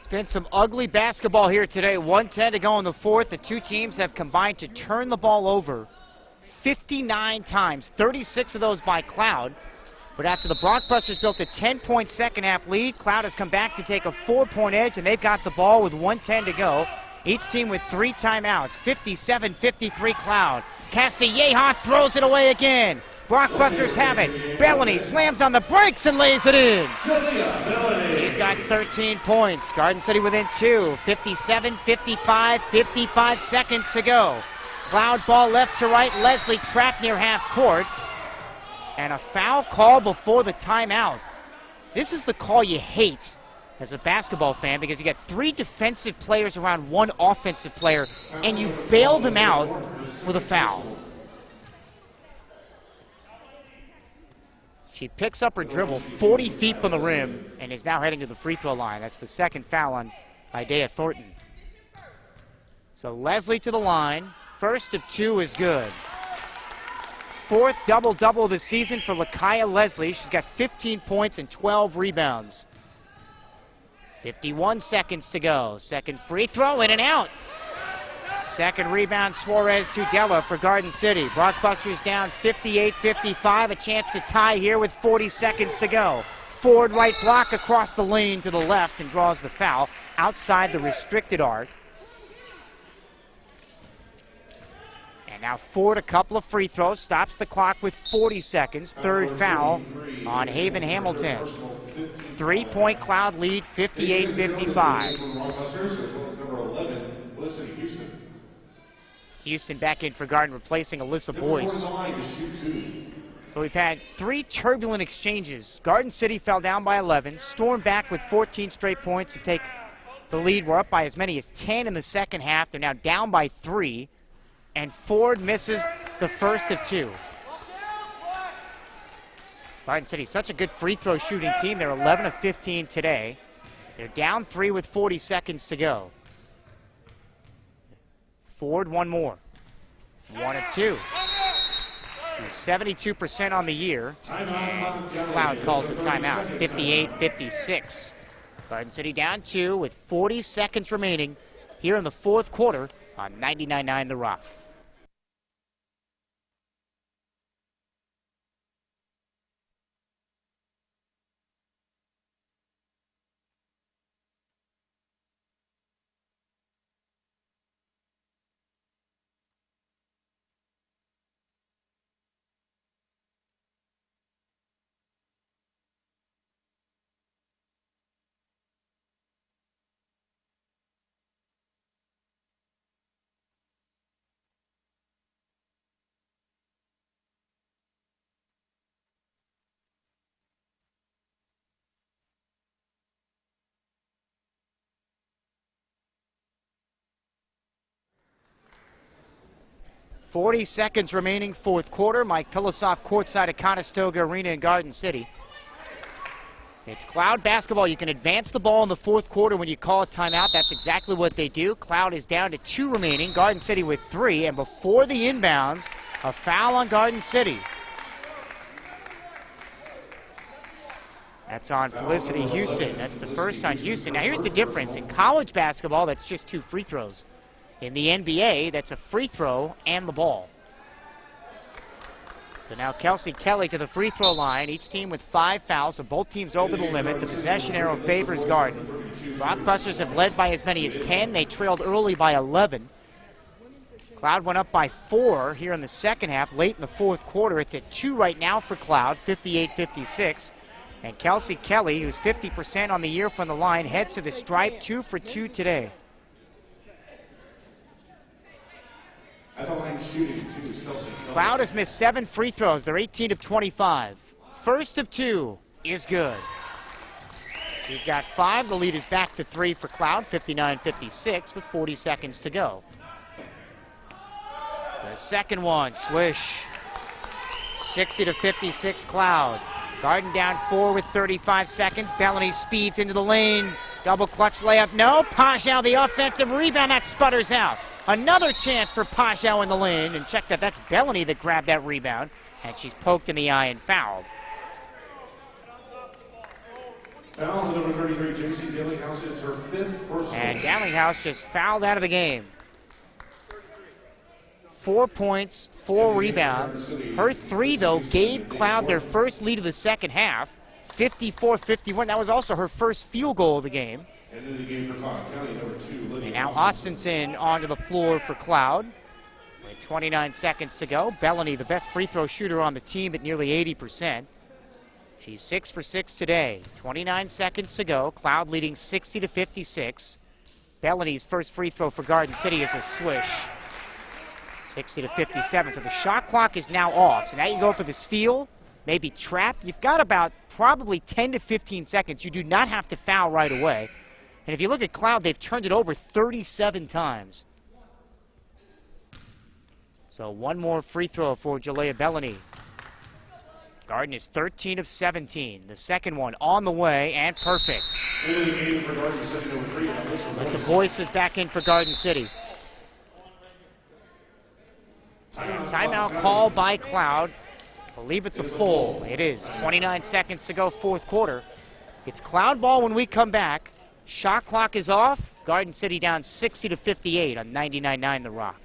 Been some ugly basketball here today. 1:10 to go in the fourth. The two teams have combined to turn the ball over 59 times, 36 of those by Cloud. But after the Brockbusters built a 10-point second-half lead, Cloud has come back to take a 4-point edge, and they've got the ball with 1:10 to go. Each team with 3 timeouts. 57-53 Cloud. Castilleja throws it away again. Brockbusters have it. Bellany slams on the brakes and lays it in. He's got 13 points. Garden City within 2. 57-55, 55 seconds to go. Cloud ball left to right. Leslie trapped near half court. And a foul call before the timeout. This is the call you hate as a basketball fan, because you got 3 defensive players around 1 offensive player, and you bail them out with a foul. She picks up her dribble 40 feet from the rim and is now heading to the free throw line. That's the second foul on Idea Thornton. So Leslie to the line. First of 2 is good. 4th double-double of the season for Lakaya Leslie. She's got 15 points and 12 rebounds. 51 seconds to go. Second free throw, in and out. Second rebound, Suarez to Della for Garden City. Brockbusters down 58-55, a chance to tie here with 40 seconds to go. Ford right block across the lane to the left and draws the foul outside the restricted arc. And now Ford, a couple of free throws, stops the clock with 40 seconds. Third foul on Haven Hamilton. 3-point Cloud lead, 58-55. Houston back in for Garden, replacing Alyssa Boyce. So we've had 3 turbulent exchanges. Garden City fell down by 11, stormed back with 14 straight points to take the lead. We're up by as many as 10 in the second half. They're now down by 3, and Ford misses the first of 2. Garden City, such a good free throw shooting team. They're 11 of 15 today. They're down 3 with 40 seconds to go. Ford, one more. 1 of 2. She's 72% on the year. And Cloud calls a timeout. 58-56. Garden City down 2 with 40 seconds remaining here in the fourth quarter on 99.9 The Rock. .40 seconds remaining, fourth quarter. Mike Pilosoff courtside at Conestoga Arena in Garden City. It's Cloud basketball. You can advance the ball in the fourth quarter when you call a timeout. That's exactly what they do. Cloud is down to 2 remaining. Garden City with 3. And before the inbounds, a foul on Garden City. That's on Felicity Houston. That's the first on Houston. Now here's the difference. In college basketball, that's just 2 free throws. In the NBA, that's a free throw and the ball. So now Kelsey Kelly to the free throw line. Each team with 5 fouls, so both teams over the limit. The possession arrow favors Garden. Rockbusters have led by as many as 10. They trailed early by 11. Cloud went up by 4 here in the second half, late in the fourth quarter. It's at 2 right now for Cloud, 58-56. And Kelsey Kelly, who's 50% on the year from the line, heads to the stripe, 2 for 2 today. At the line shooting, 2 is Kelsey Kelly. Cloud has missed 7 free throws. They're 18 of 25. First of 2 is good. She's got 5. The lead is back to 3 for Cloud, 59-56 with 40 seconds to go. The second one, swish. 60-56 Cloud. Garden down 4 with 35 seconds. Bellany speeds into the lane. Double clutch layup. No. Pajau, the offensive rebound. That sputters out. Another chance for Pajau in the lane. And check that. That's Bellany that grabbed that rebound. And she's poked in the eye and fouled. Foul on number 33, J.C. Dillinghouse. It's her 5th personal. And Dillinghouse just fouled out of the game. 4 points, 4 rebounds. Her 3, though, gave Cloud their first lead of the second half, 54-51. That was also her first field goal of the game. And now Austinson onto the floor for Cloud. With 29 seconds to go. Bellany, the best free throw shooter on the team at nearly 80%. She's 6 for 6 today. 29 seconds to go. Cloud leading 60-56. Bellany's first free throw for Garden City is a swish. 60-57. So the shot clock is now off. So now you go for the steal, maybe trap. You've got about probably 10 to 15 seconds. You do not have to foul right away. And if you look at Cloud, they've turned it over 37 times. So one more free throw for Jalea Bellany. Garden is 13 of 17. The second one on the way and perfect. Alyssa Boyce is back in for Garden City. Timeout call by Cloud. I believe it's a full. It is. 29 seconds to go, fourth quarter. It's Cloud ball when we come back. Shot clock is off. Garden City down 60-58 on 99.9 The Rock.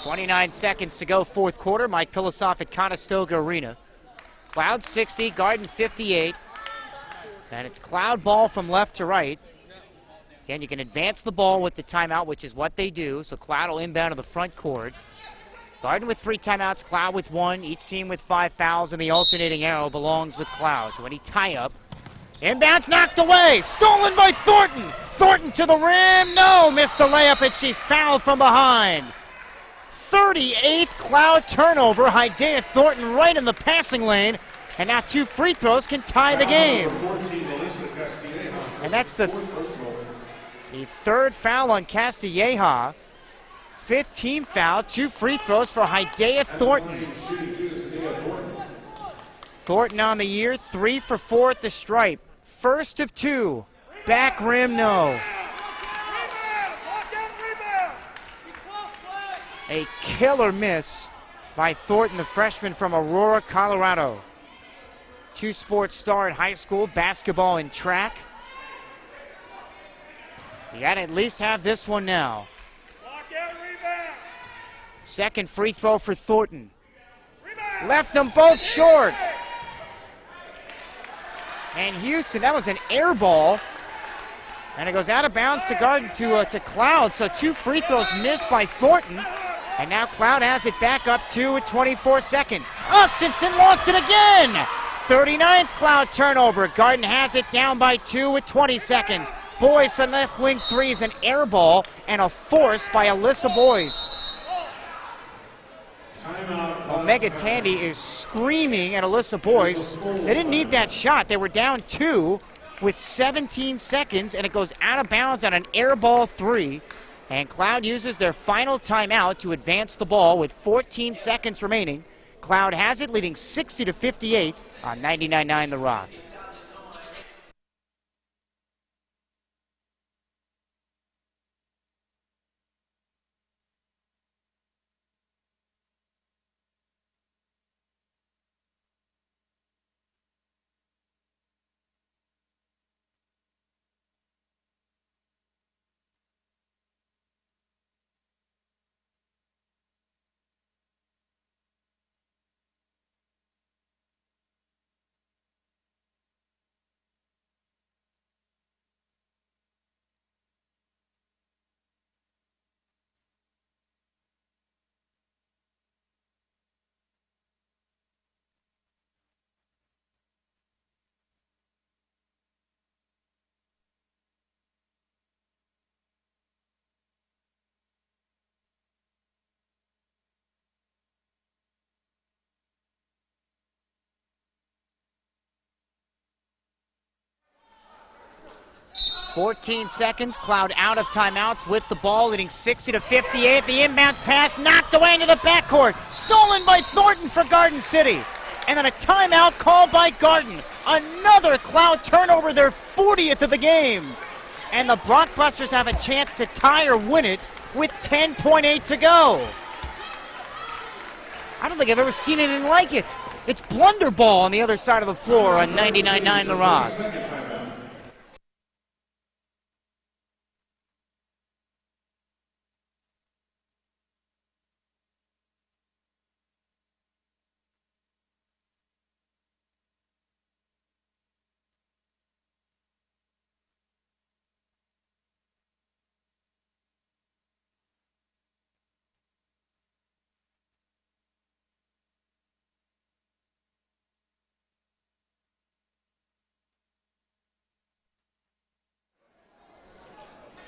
.29 seconds to go, fourth quarter. Mike Pilosoff at Conestoga Arena. Cloud 60, Garden 58. And it's Cloud ball from left to right. Again, you can advance the ball with the timeout, which is what they do. So Cloud will inbound to the front court. Garden with 3 timeouts, Cloud with 1. Each team with 5 fouls, and the alternating arrow belongs with Cloud. So any tie-up. Inbounds knocked away. Stolen by Thornton. Thornton to the rim. No, missed the layup, and she's fouled from behind. 38th Cloud turnover. Hidea Thornton right in the passing lane. And now 2 free throws can tie the game. And that's the third foul on Castilleja. 5th team foul. 2 free throws for Hidea Thornton. Thornton on the year, 3 for 4 at the stripe. First of 2. Back rim, no. A killer miss by Thornton, the freshman from Aurora, Colorado. 2-sport star at high school, basketball and track. You got to at least have this one now. Second free throw for Thornton. Left them both short. And Houston, that was an air ball. And it goes out of bounds to Garden to Cloud. So 2 free throws missed by Thornton. And now Cloud has it back up 2 with 24 seconds. Austinson lost it again. 39th Cloud turnover. Garden has it down by 2 with 20 seconds. Boyce on left wing 3 is an air ball and a force by Alyssa Boyce. Omega Tandy is screaming at Alyssa Boyce. They didn't need that shot. They were down 2 with 17 seconds, and it goes out of bounds on an air ball 3. And Cloud uses their final timeout to advance the ball with 14 seconds remaining. Cloud has it, leading 60-58 on 99.9 The Rock. .14 seconds, Cloud out of timeouts with the ball, leading 60-58. The inbounds pass knocked away into the backcourt. Stolen by Thornton for Garden City. And then a timeout called by Garden. Another Cloud turnover, their 40th of the game. And the Blockbusters have a chance to tie or win it with 10.8 to go. I don't think I've ever seen anything like it. It's blunderball on the other side of the floor on 99.9 The Rock.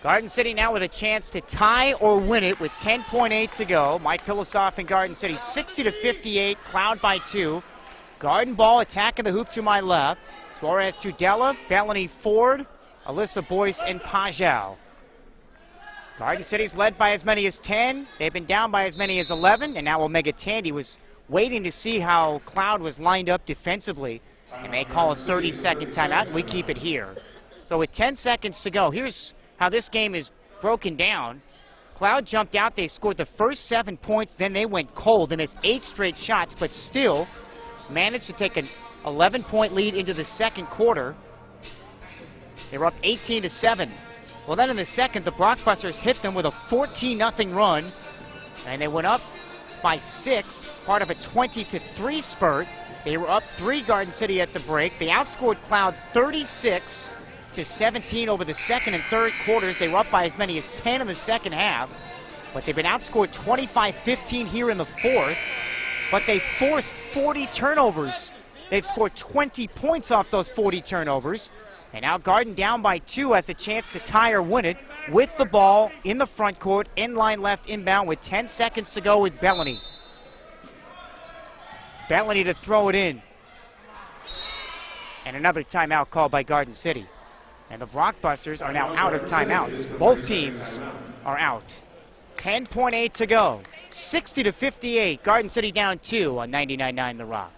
Garden City now with a chance to tie or win it with 10.8 to go. Mike Pilosoff in Garden City, 60-58, Cloud by 2. Garden ball attacking the hoop to my left. Suarez to Della, Bellany Ford, Alyssa Boyce, and Pajau. Garden City's led by as many as 10. They've been down by as many as 11, and now Omega Tandy was waiting to see how Cloud was lined up defensively, and they call a 30-second timeout, and we keep it here. So with 10 seconds to go, here's how this game is broken down. Cloud jumped out, they scored the first 7 points, then they went cold. They missed 8 straight shots, but still managed to take an 11-point lead into the second quarter. They were up 18-7. Well, then in the second, the Blockbusters hit them with a 14-0 run, and they went up by 6, part of a 20-3 spurt. They were up 3 Garden City at the break. They outscored Cloud 36-17 over the second and third quarters. They were up by as many as 10 in the second half, but they've been outscored 25-15 here in the fourth. But they forced 40 turnovers. They've scored 20 points off those 40 turnovers. And now Garden down by 2 has a chance to tie or win it with the ball in the front court, inline left inbound with 10 seconds to go with Bellany. Bellany to throw it in. And another timeout called by Garden City. And the Blockbusters are now out of timeouts. Both teams are out. 10.8 to go. 60-58. Garden City down 2 on 99.9 The Rock.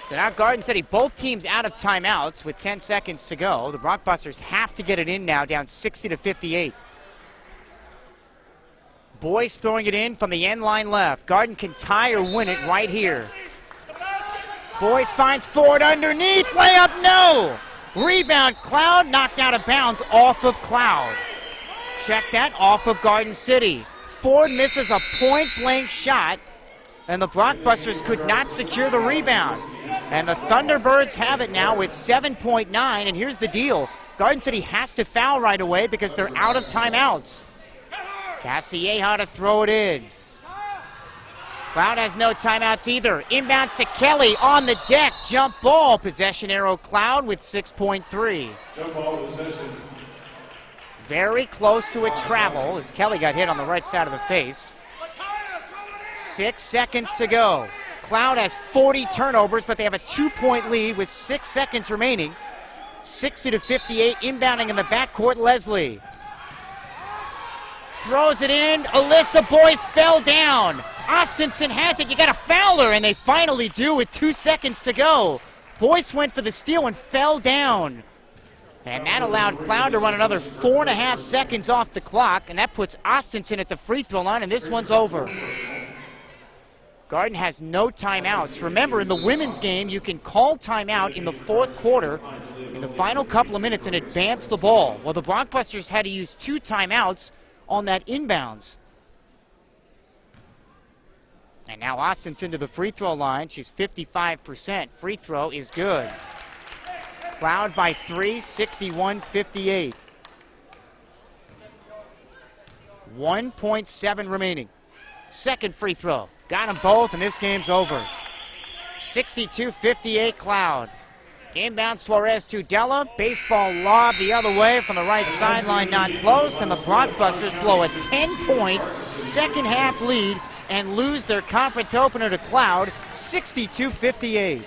So now Garden City, both teams out of timeouts with 10 seconds to go. The Blockbusters have to get it in now, down 60-58. Boyce throwing it in from the end line left. Garden can tie or win it right here. Boyce finds Ford underneath, layup, no! Rebound, Cloud knocked out of bounds off of Cloud. Check that, off of Garden City. Ford misses a point-blank shot, and the Blockbusters could not secure the rebound. And the Thunderbirds have it now with 7.9, and here's the deal. Garden City has to foul right away because they're out of timeouts. Castilleja to throw it in. Cloud has no timeouts either. Inbounds to Kelly on the deck. Jump ball. Possession arrow Cloud with 6.3. Jump ball possession. Very close to a travel as Kelly got hit on the right side of the face. 6 seconds to go. Cloud has 40 turnovers, but they have a 2-point lead with 6 seconds remaining. 60-58, inbounding in the backcourt, Leslie. Throws it in, Alyssa Boyce fell down. Austinson has it, you got a fouler, and they finally do with 2 seconds to go. Boyce went for the steal and fell down. And that allowed Cloud to run another 4.5 seconds off the clock, and that puts Austinson at the free throw line, and this one's over. Garden has no timeouts. Remember, in the women's game, you can call timeout in the fourth quarter in the final couple of minutes and advance the ball. Well, the Blockbusters had to use 2 timeouts on that inbounds. And now Austin's into the free throw line. She's 55%. Free throw is good. Cloud by 3, 61-58. 1.7 remaining. Second free throw. Got them both, and this game's over. 62-58 Cloud. Inbound Suarez to Della. Baseball lob the other way from the right sideline, not close, and the Blockbusters blow a 10-point second half lead and lose their conference opener to Cloud, 62-58.